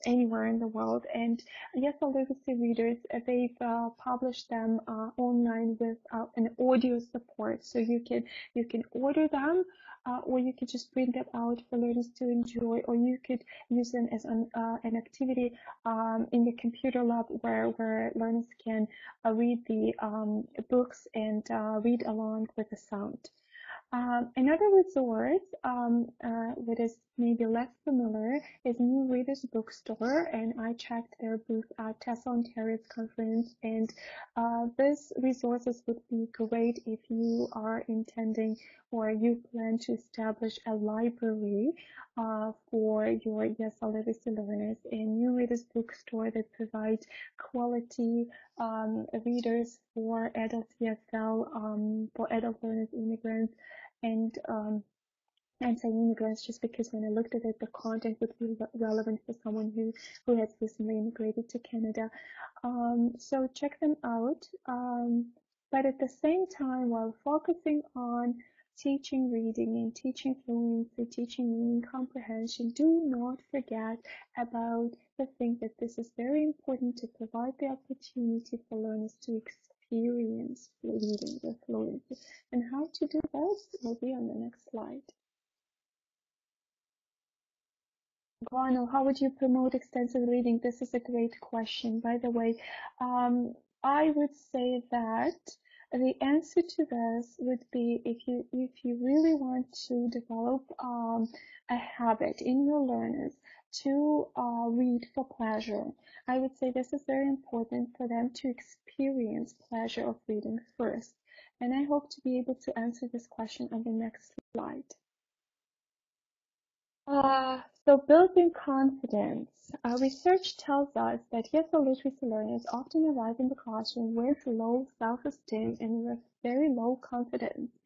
anywhere in the world. And ESL literacy readers, they've published them online with an audio support, so you can order them. Or you could just print them out for learners to enjoy, or you could use them as an activity in the computer lab where learners can read the books and read along with the sound. Another resource that is maybe less familiar is New Readers Bookstore, and I checked their booth at TESOL Ontario's conference, and this resources would be great if you are intending or you plan to establish a library for your ESL literacy learners. And New Readers Bookstore that provides quality readers for adult ESL, for adult learners, immigrants, and say immigrants just because when I looked at it, the content would be relevant for someone who has recently immigrated to Canada. So check them out. But at the same time, while focusing on teaching reading and teaching fluency, teaching meaning comprehension, do not forget about the thing that this is very important to provide the opportunity for learners to experience reading with fluency. And how to do that will be on the next slide. Guano, how would you promote extensive reading? This is a great question. By the way, I would say that the answer to this would be if you really want to develop a habit in your learners to read for pleasure, I would say this is very important for them to experience pleasure of reading first. And I hope to be able to answer this question on the next slide. So building confidence. Research tells us that ESL literacy learners often arrive in the classroom with low self-esteem and with very low confidence.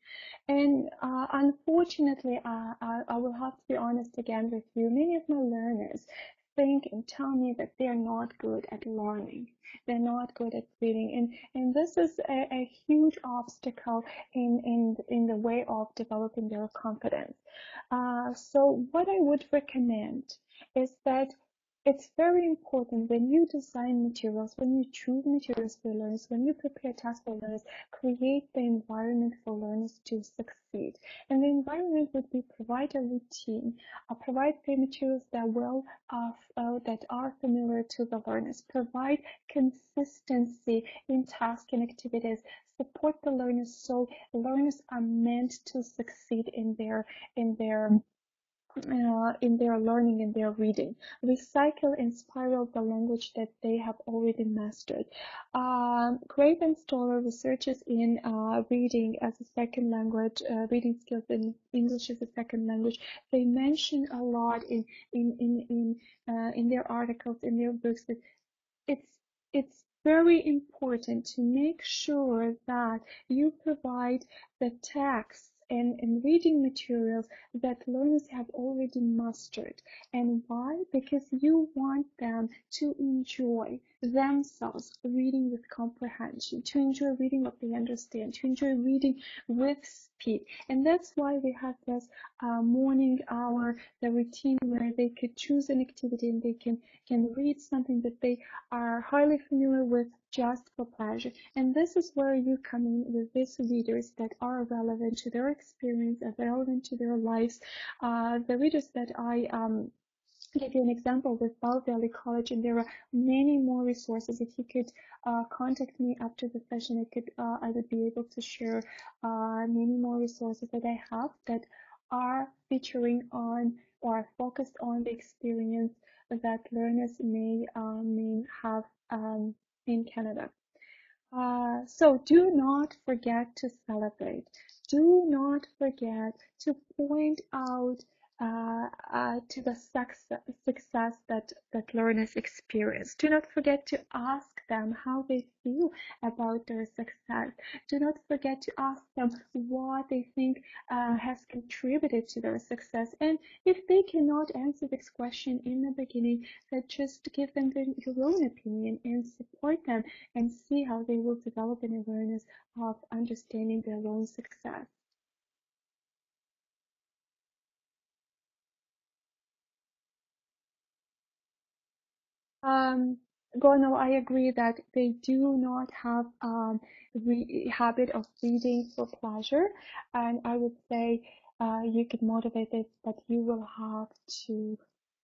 And unfortunately, I will have to be honest again with you, many of my learners think and tell me that they're not good at learning. They're not good at reading. And this is a huge obstacle in the way of developing their confidence. So what I would recommend is that it's very important when you design materials, when you choose materials for learners, when you prepare tasks for learners, create the environment for learners to succeed. And the environment would be provide a routine, provide the materials that that are familiar to the learners, provide consistency in tasks and activities, support the learners so learners are meant to succeed in their learning and their reading. Recycle and spiral the language that they have already mastered. Crave and Stoller researches in reading as a second language, reading skills in English as a second language. They mention a lot in their articles, in their books, that it's very important to make sure that you provide the texts and reading materials that learners have already mastered. And why? Because you want them to enjoy themselves reading with comprehension, to enjoy reading what they understand, to enjoy reading with speed. And that's why we have this morning hour, the routine where they could choose an activity and they can read something that they are highly familiar with just for pleasure. And this is where you come in with these readers that are relevant to their experience, are relevant to their lives. The readers that I give you an example with Bow Valley College, and there are many more resources. If you could contact me after the session, I would be able to share many more resources that I have that are featuring on or focused on the experience that learners may have in Canada. So do not forget to celebrate. Do not forget to point out to the success that learners experience. Do not forget to ask them how they feel about their success. Do not forget to ask them what they think has contributed to their success. And if they cannot answer this question in the beginning, then just give them your own opinion and support them and see how they will develop an awareness of understanding their own success. Gono, I agree that they do not have habit of reading for pleasure, and I would say you could motivate it, but you will have to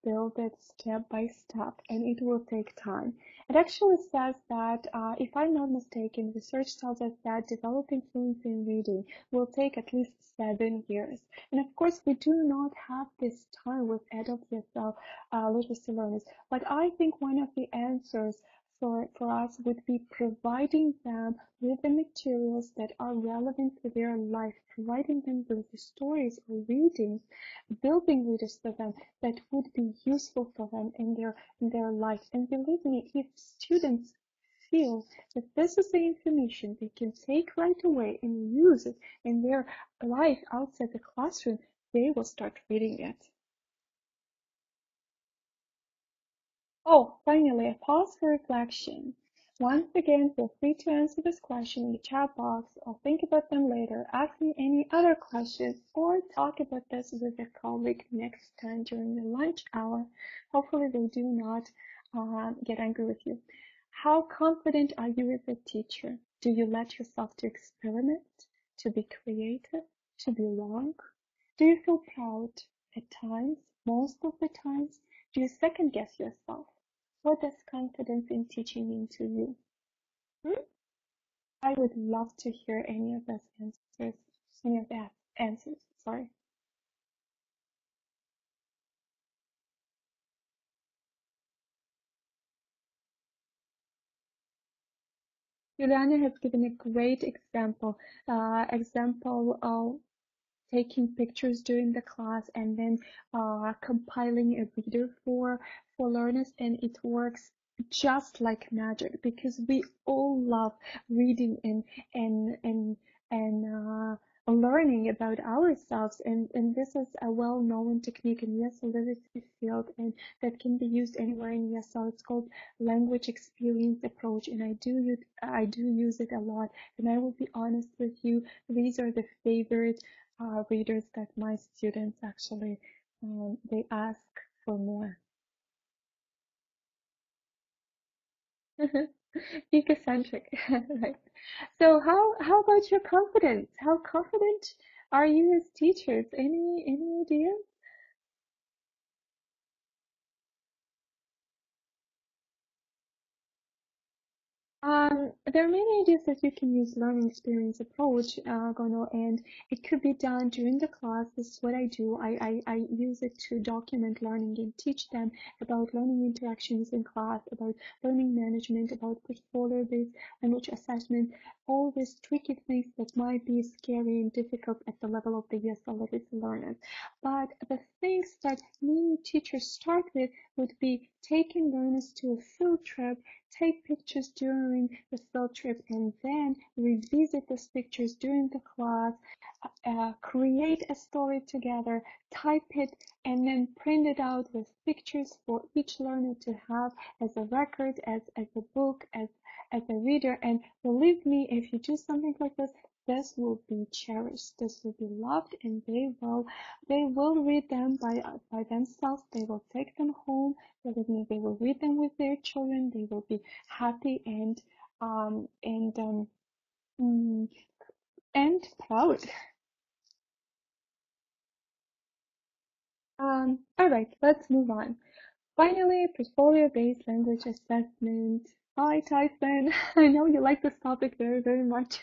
build it step by step, and it will take time. It actually says that, if I'm not mistaken, research tells us that developing fluency in reading will take at least 7 years. And of course, we do not have this time with adult ESL literacy learners. But I think one of the answers for us would be providing them with the materials that are relevant to their life, providing them with the stories or readings, building readers for them that would be useful for them in their life. And believe me, if students feel that this is the information they can take right away and use it in their life outside the classroom, they will start reading it. Oh, finally, a pause for reflection. Once again, feel free to answer this question in the chat box or think about them later, ask me any other questions, or talk about this with a colleague next time during the lunch hour. Hopefully they do not get angry with you. How confident are you as a teacher? Do you let yourself to experiment, to be creative, to be wrong? Do you feel proud at times, most of the times? Do you second guess yourself? What does confidence in teaching mean to you? I would love to hear any of those answers. Any of that answers, sorry. Juliana has given a great example. Example of taking pictures during the class and then compiling a reader for learners, and it works just like magic because we all love reading and learning about ourselves, and this is a well-known technique in ESL literacy field, and that can be used anywhere in ESL. It's called language experience approach, and I do use it a lot. And I will be honest with you, these are the favorite readers that my students actually they ask for more. Egocentric, right? So how about your confidence? How confident are you as teachers? Any ideas? There are many ideas that you can use learning experience approach, Gono, and it could be done during the class. This is what I do. I use it to document learning and teach them about learning interactions in class, about learning management, about portfolio-based language assessment, all these tricky things that might be scary and difficult at the level of the ESL literacy learners. But the things that new teachers start with would be taking learners to a field trip, take pictures during the field trip, and then revisit those pictures during the class, create a story together, type it, and then print it out with pictures for each learner to have as a record, as a book, as a reader. And believe me, if you do something like this will be cherished, this will be loved, and they will read them by themselves. They will take them home. Believe me, they will read them with their children. They will be happy and mm, and proud. All right, let's move on. Finally, portfolio-based language assessment. Hi, Tyson. I know you like this topic very, very much.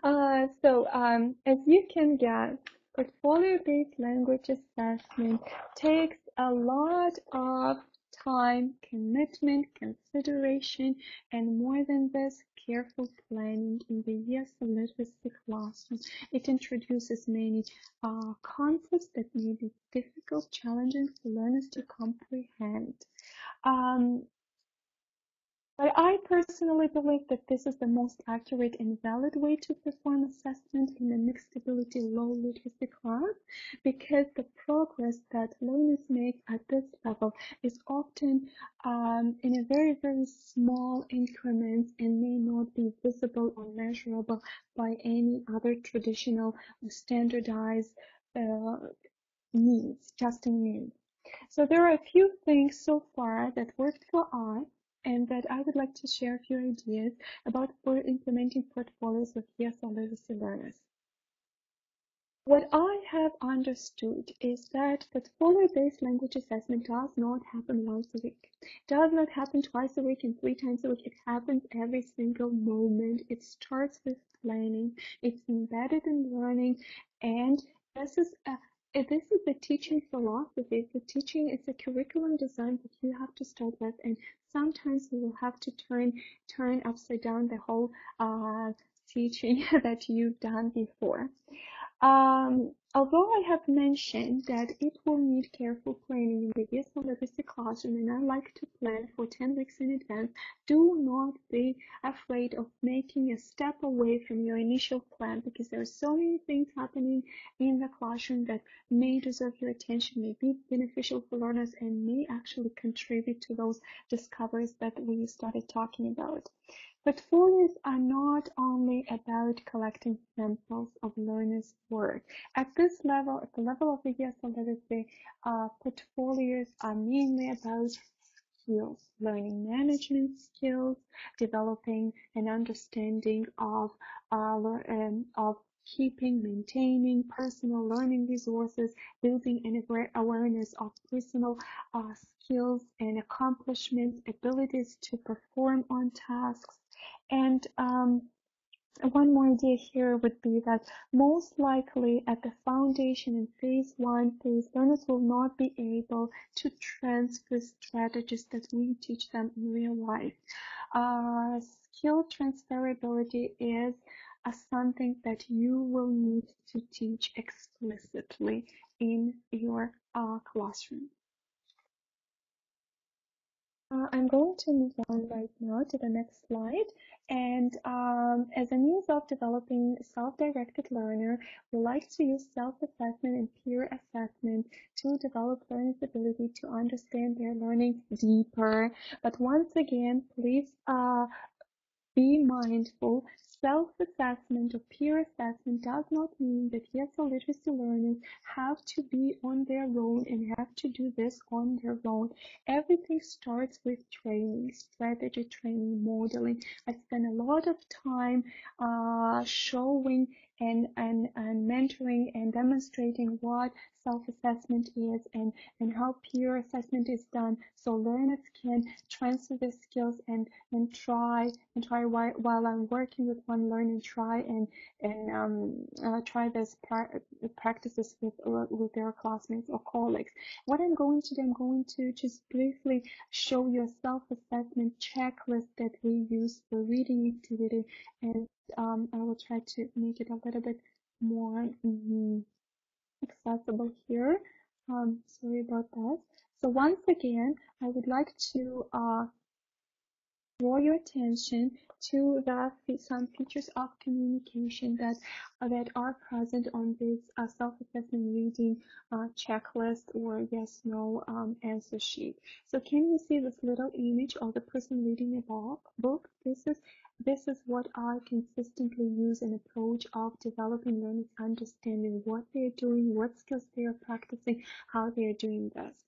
As you can guess, portfolio-based language assessment takes a lot of time, commitment, consideration, and more than this, careful planning in the ESL literacy classroom. It introduces many concepts that may be difficult, challenging for learners to comprehend. Um, but I personally believe that this is the most accurate and valid way to perform assessment in a mixed ability low literacy class, because the progress that learners make at this level is often in a very, very small increments and may not be visible or measurable by any other traditional standardized testing means. So there are a few things so far that worked for us, and that I would like to share a few ideas about for implementing portfolios with ESL literacy learners. What I have understood is that portfolio-based language assessment does not happen once a week. Does not happen twice a week and 3 times a week. It happens every single moment. It starts with planning. It's embedded in learning, and this is the teaching philosophy. The teaching is a curriculum design that you have to start with, and sometimes you will have to turn upside down the whole teaching that you've done before. Although I have mentioned that it will need careful planning in the ESL literacy classroom, and I like to plan for 10 weeks in advance, do not be afraid of making a step away from your initial plan, because there are so many things happening in the classroom that may deserve your attention, may be beneficial for learners, and may actually contribute to those discoveries that we started talking about. Portfolios are not only about collecting samples of learners' work. At this level, at the level of the ESL literacy, portfolios are mainly about skills, learning management skills, developing an understanding of keeping, maintaining personal learning resources, building an awareness of personal skills and accomplishments, abilities to perform on tasks. And one more idea here would be that most likely at the foundation in phase 1 phase, learners will not be able to transfer strategies that we teach them in real life. Skill transferability is something that you will need to teach explicitly in your classroom. I'm going to move on right now to the next slide. And as a means of developing a self-directed learner, we like to use self-assessment and peer assessment to develop learners' ability to understand their learning deeper. But once again, please be mindful. Self-assessment or peer assessment does not mean that ESL literacy learners have to be on their own and have to do this on their own. Everything starts with training, strategy training, modeling. I spend a lot of time showing and mentoring and demonstrating what self-assessment is and how peer assessment is done, so learners can transfer their skills and try while I'm working with one learner, try and try this practices with their classmates or colleagues. What I'm going to do, I'm going to just briefly show you a self-assessment checklist that we use for reading activity, and I will try to make it a little bit more accessible here. Sorry about that. So once again, I would like to draw your attention to some features of communication that are present on this self-assessment reading checklist or yes/no answer sheet. So can you see this little image of the person reading a book? This is what I consistently use an approach of developing learners understanding what they're doing, what skills they are practicing, how they are doing this.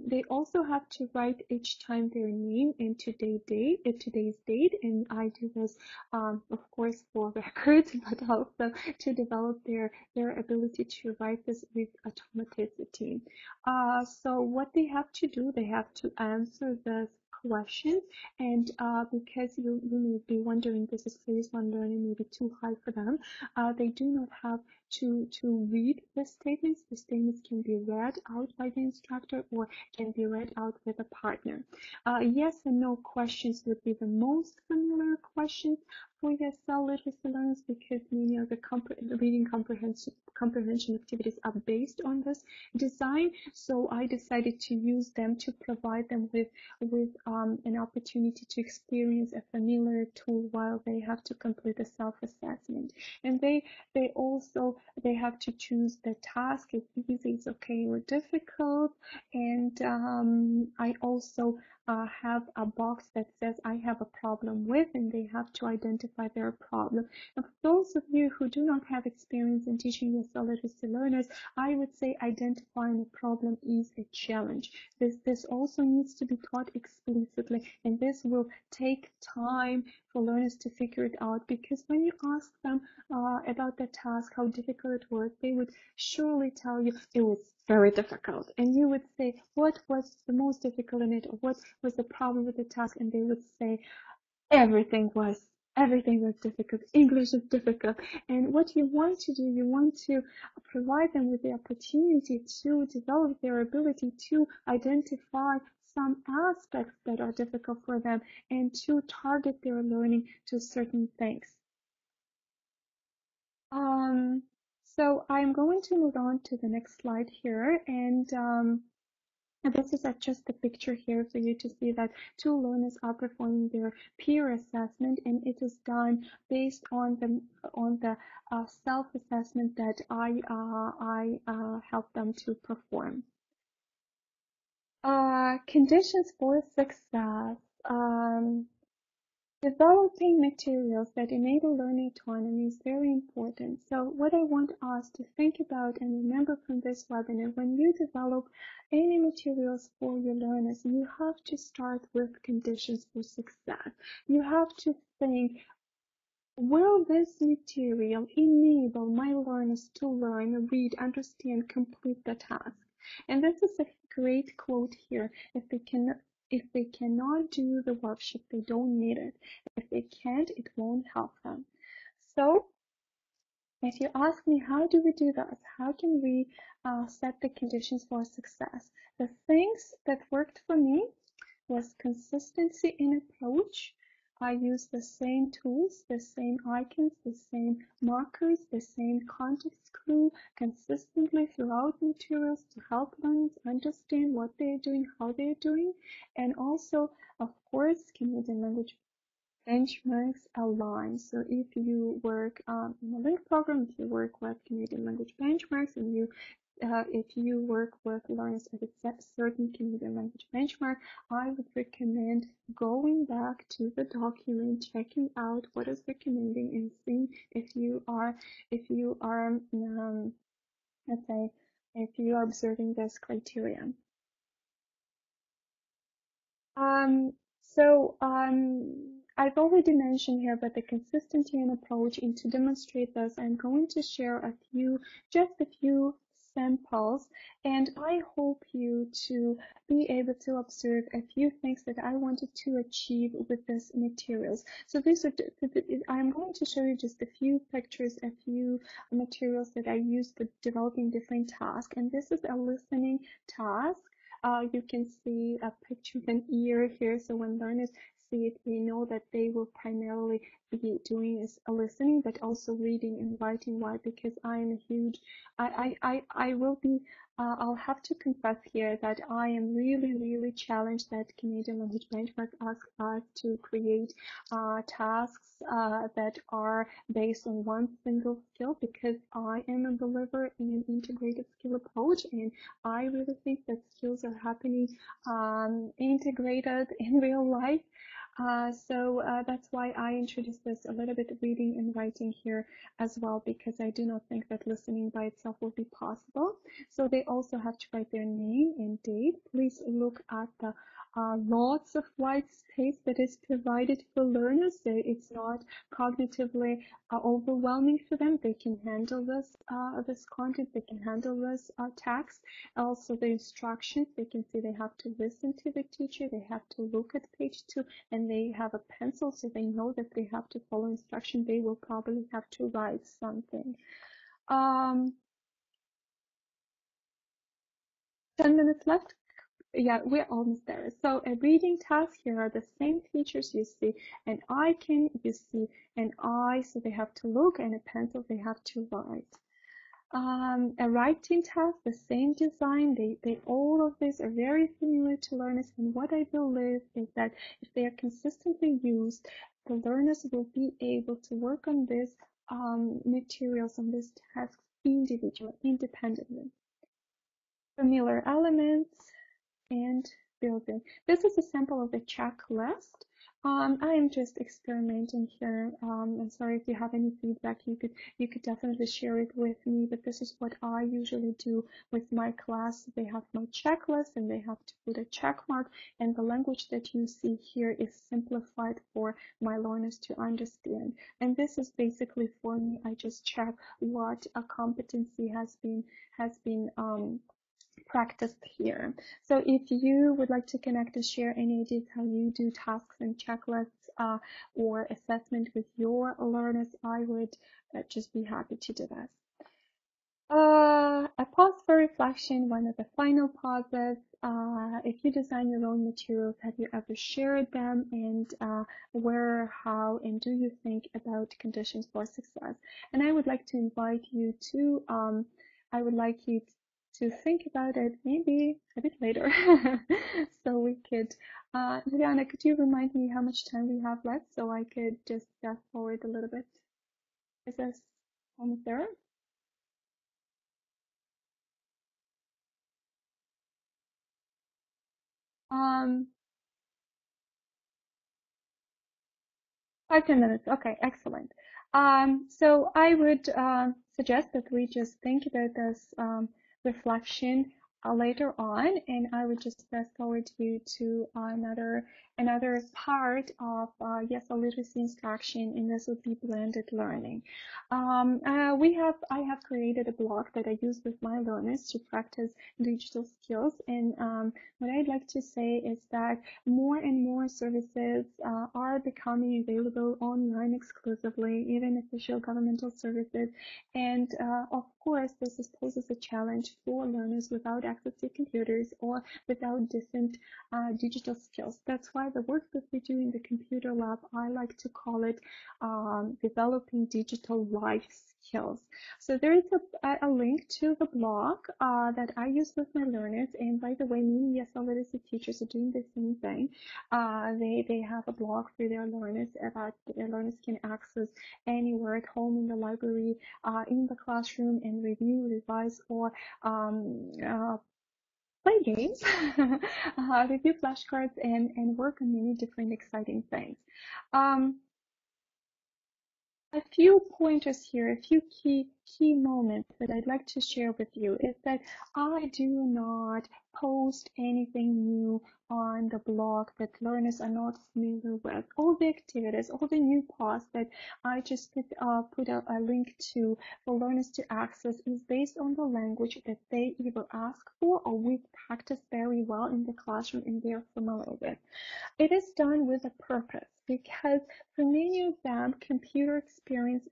They also have to write each time their name and today's date, and I do this, of course, for records, but also to develop their ability to write this with automaticity. So what they have to do, they have to answer this question, and because you may be wondering, this is phase 1 learning, maybe too high for them, they do not have to read the statements. The statements can be read out by the instructor or can be read out with a partner. Yes and no questions would be the most familiar questions for ESL literacy learners, because many of the reading comprehension activities are based on this design. So I decided to use them to provide them with an opportunity to experience a familiar tool while they have to complete a self-assessment. And they have to choose the task. It's easy, it's okay, or difficult. And I also have a box that says I have a problem with, and they have to identify their problem. And for those of you who do not have experience in teaching ESL literacy learners, I would say identifying a problem is a challenge. This also needs to be taught explicitly, and this will take time for learners to figure it out, because when you ask them about the task, how difficult it was, they would surely tell you it was very difficult. And you would say, what was the most difficult in it, or what was the problem with the task? And they would say, everything was difficult. English is difficult. And what you want to do, you want to provide them with the opportunity to develop their ability to identify some aspects that are difficult for them and to target their learning to certain things. So I'm going to move on to the next slide here, and this is just a picture here for you to see that two learners are performing their peer assessment, and it is done based on the self-assessment that I help them to perform. Conditions for success. Developing materials that enable learning autonomy is very important. So what I want us to think about and remember from this webinar, when you develop any materials for your learners, you have to start with conditions for success. You have to think, will this material enable my learners to learn, read, understand, complete the task? And this is a great quote here. If they cannot do the worksheet, they don't need it. If they can't, it won't help them. So if you ask me, how do we do this? How can we set the conditions for success? The things that worked for me was consistency in approach. I use the same tools, the same icons, the same markers, the same context clue consistently throughout materials to help learners understand what they're doing, how they're doing, and also, of course, Canadian language benchmarks align. So if you work in a link program, if you work with Canadian language benchmarks, and if you work with learners at a certain Canadian language benchmark, I would recommend going back to the document, checking out what is recommending, and seeing if you are let's say, if you are observing this criteria. I've already mentioned here about the consistency and approach, and to demonstrate this, I'm going to share just a few samples, and I hope you to be able to observe a few things that I wanted to achieve with these materials. So I'm going to show you just a few pictures, a few materials that I use for developing different tasks, and this is a listening task. You can see a picture of an ear here, so when learners see it, they know that they will primarily be doing is listening, but also reading and writing. Why? Because I am a huge, I will be, I'll have to confess here that I am really challenged that Canadian language benchmark asks us to create tasks that are based on one single skill, because I am a believer in an integrated skill approach, and I really think that skills are happening integrated in real life. So that's why I introduced this a little bit of reading and writing here as well, because I do not think that listening by itself will be possible. So they also have to write their name and date. Please look at the lots of white space that is provided for learners, so it's not cognitively overwhelming for them. They can handle this content, they can handle this text. Also the instructions, they can see they have to listen to the teacher, they have to look at page 2, and they have a pencil, so they know that they have to follow instruction. They will probably have to write something. 10 minutes left. Yeah, we're almost there. So a reading task, here are the same features you see: an icon, you see an eye, so they have to look, and a pencil, they have to write. A writing task, the same design. All of these are very familiar to learners, and what I believe is that if they are consistently used, the learners will be able to work on these materials, on these tasks independently. Familiar elements and filled in. This is a sample of the checklist. I am just experimenting here. I'm sorry if you have any feedback. You could definitely share it with me. But this is what I usually do with my class. They have my checklist and they have to put a check mark. And the language that you see here is simplified for my learners to understand. And this is basically for me. I just check what a competency has been practiced here. So if you would like to connect and share any ideas how you do tasks and checklists or assessment with your learners, I would just be happy to do that. A pause for reflection, one of the final pauses. If you design your own materials, have you ever shared them, and where, how, and do you think about conditions for success? And I would like to invite you to, to think about it maybe a bit later. So we could, Juliana, could you remind me how much time we have left so I could just fast forward a little bit? Is this almost there? 5-10 minutes. Okay, excellent. So I would suggest that we just think about this reflection later on, and I would just fast forward you to another part of ESL literacy instruction, and this would be blended learning. I have created a blog that I use with my learners to practice digital skills, and what I'd like to say is that more and more services are becoming available online exclusively, even official governmental services. And of course, this poses a challenge for learners without access to computers or without decent digital skills. That's why the work that we do in the computer lab, I like to call it developing digital life skills. So there is a link to the blog that I use with my learners. And by the way, many ESL literacy teachers are doing the same thing. They have a blog for their learners that their learners can access anywhere at home, in the library, in the classroom, and review, revise, or play games, review flashcards, and work on many different exciting things. A few pointers here, a few key moments that I'd like to share with you is that I do not post anything new on the blog that learners are not familiar with. All the activities, all the new posts that I just put a link to for learners to access is based on the language that they either ask for or we practice very well in the classroom and they're familiar with. It is done with a purpose because for many of them, computer experience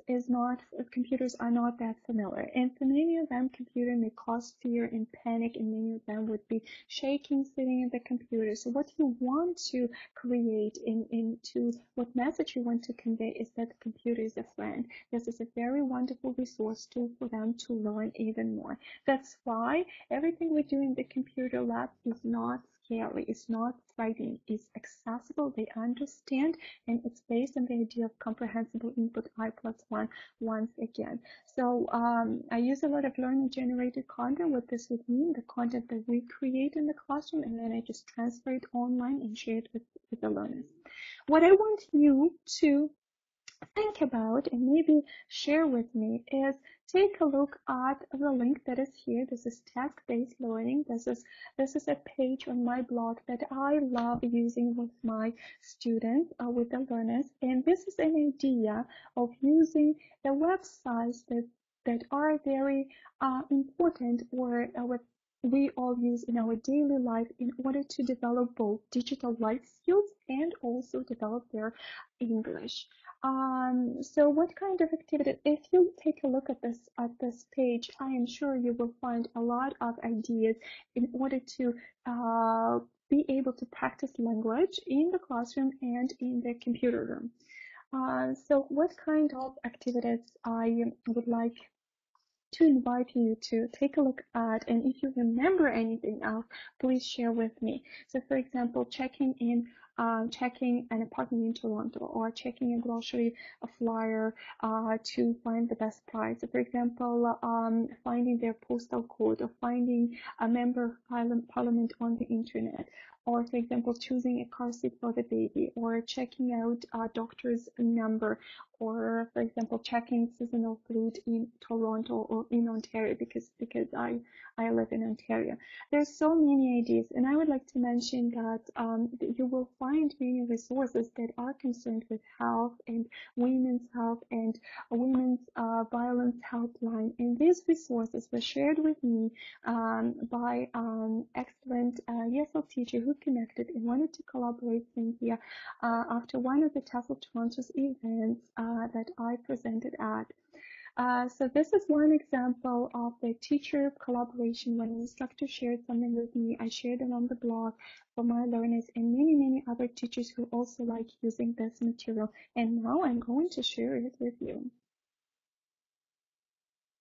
is not, computers are not that familiar. And for many of them, computer may cause fear and panic, and many of them would be shaking sitting at the computer. So what you want to create into what message you want to convey is that the computer is a friend. This is a very wonderful resource tool for them to learn even more. That's why everything we do in the computer lab is not scary, it's not frightening, it's accessible, they understand, and it's based on the idea of comprehensible input I+1 once again. So I use a lot of learner generated content. What this would mean, the content that we create in the classroom, and then I just transfer it online and share it with the learners. What I want you to think about and maybe share with me is take a look at the link that is here. This is task-based learning. This is a page on my blog that I love using with my students, with the learners. And this is an idea of using the websites that are very important or what we all use in our daily life in order to develop both digital life skills and also develop their English. So what kind of activity, if you take a look at this page, I am sure you will find a lot of ideas in order to be able to practice language in the classroom and in the computer room. So what kind of activities I would like to invite you to take a look at, and if you remember anything else, please share with me. So for example, checking in checking an apartment in Toronto, or checking a grocery flyer to find the best price. For example, finding their postal code, or finding a member of parliament on the internet, or for example, choosing a car seat for the baby, or checking out a doctor's number, or for example, checking seasonal fruit in Toronto or in Ontario, because I live in Ontario. There's so many ideas, and I would like to mention that you will find many resources that are concerned with health and women's health and women's violence helpline. And these resources were shared with me by excellent ESL teacher who connected and wanted to collaborate with Cynthia after one of the TESOL Toronto's events that I presented at. So this is one example of the teacher collaboration. When an instructor shared something with me, I shared it on the blog for my learners and many other teachers who also like using this material. And now I'm going to share it with you.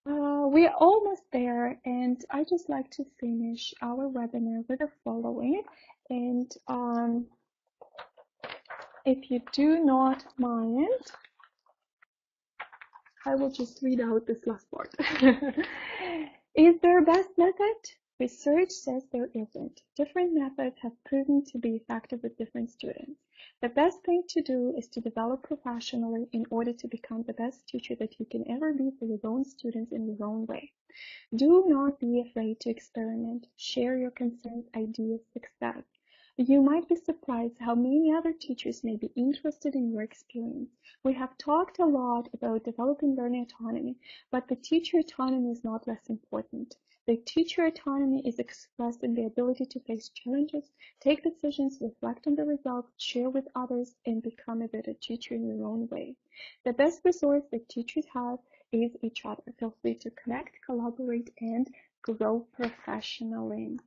We're almost there, and I just like to finish our webinar with the following. And if you do not mind, I will just read out this last part. Is there a best method? Research says there isn't. Different methods have proven to be effective with different students. The best thing to do is to develop professionally in order to become the best teacher that you can ever be for your own students in your own way. Do not be afraid to experiment. Share your concerns, ideas, success. You might be surprised how many other teachers may be interested in your experience. We have talked a lot about developing learning autonomy, but the teacher autonomy is not less important. The teacher autonomy is expressed in the ability to face challenges, take decisions, reflect on the results, share with others, and become a better teacher in your own way. The best resource that teachers have is each other. Feel free to connect, collaborate, and grow professionally.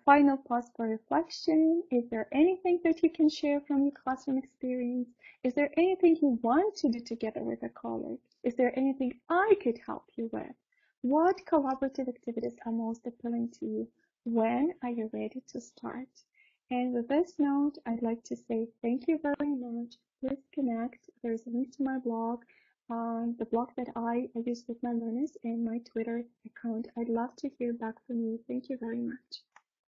Final pause for reflection. Is there anything that you can share from your classroom experience? Is there anything you want to do together with a colleague? Is there anything I could help you with? What collaborative activities are most appealing to you? When are you ready to start? And with this note, I'd like to say thank you very much. Please connect. There's a link to my blog, the blog that I use with my learners, and my Twitter account. I'd love to hear back from you. Thank you very much.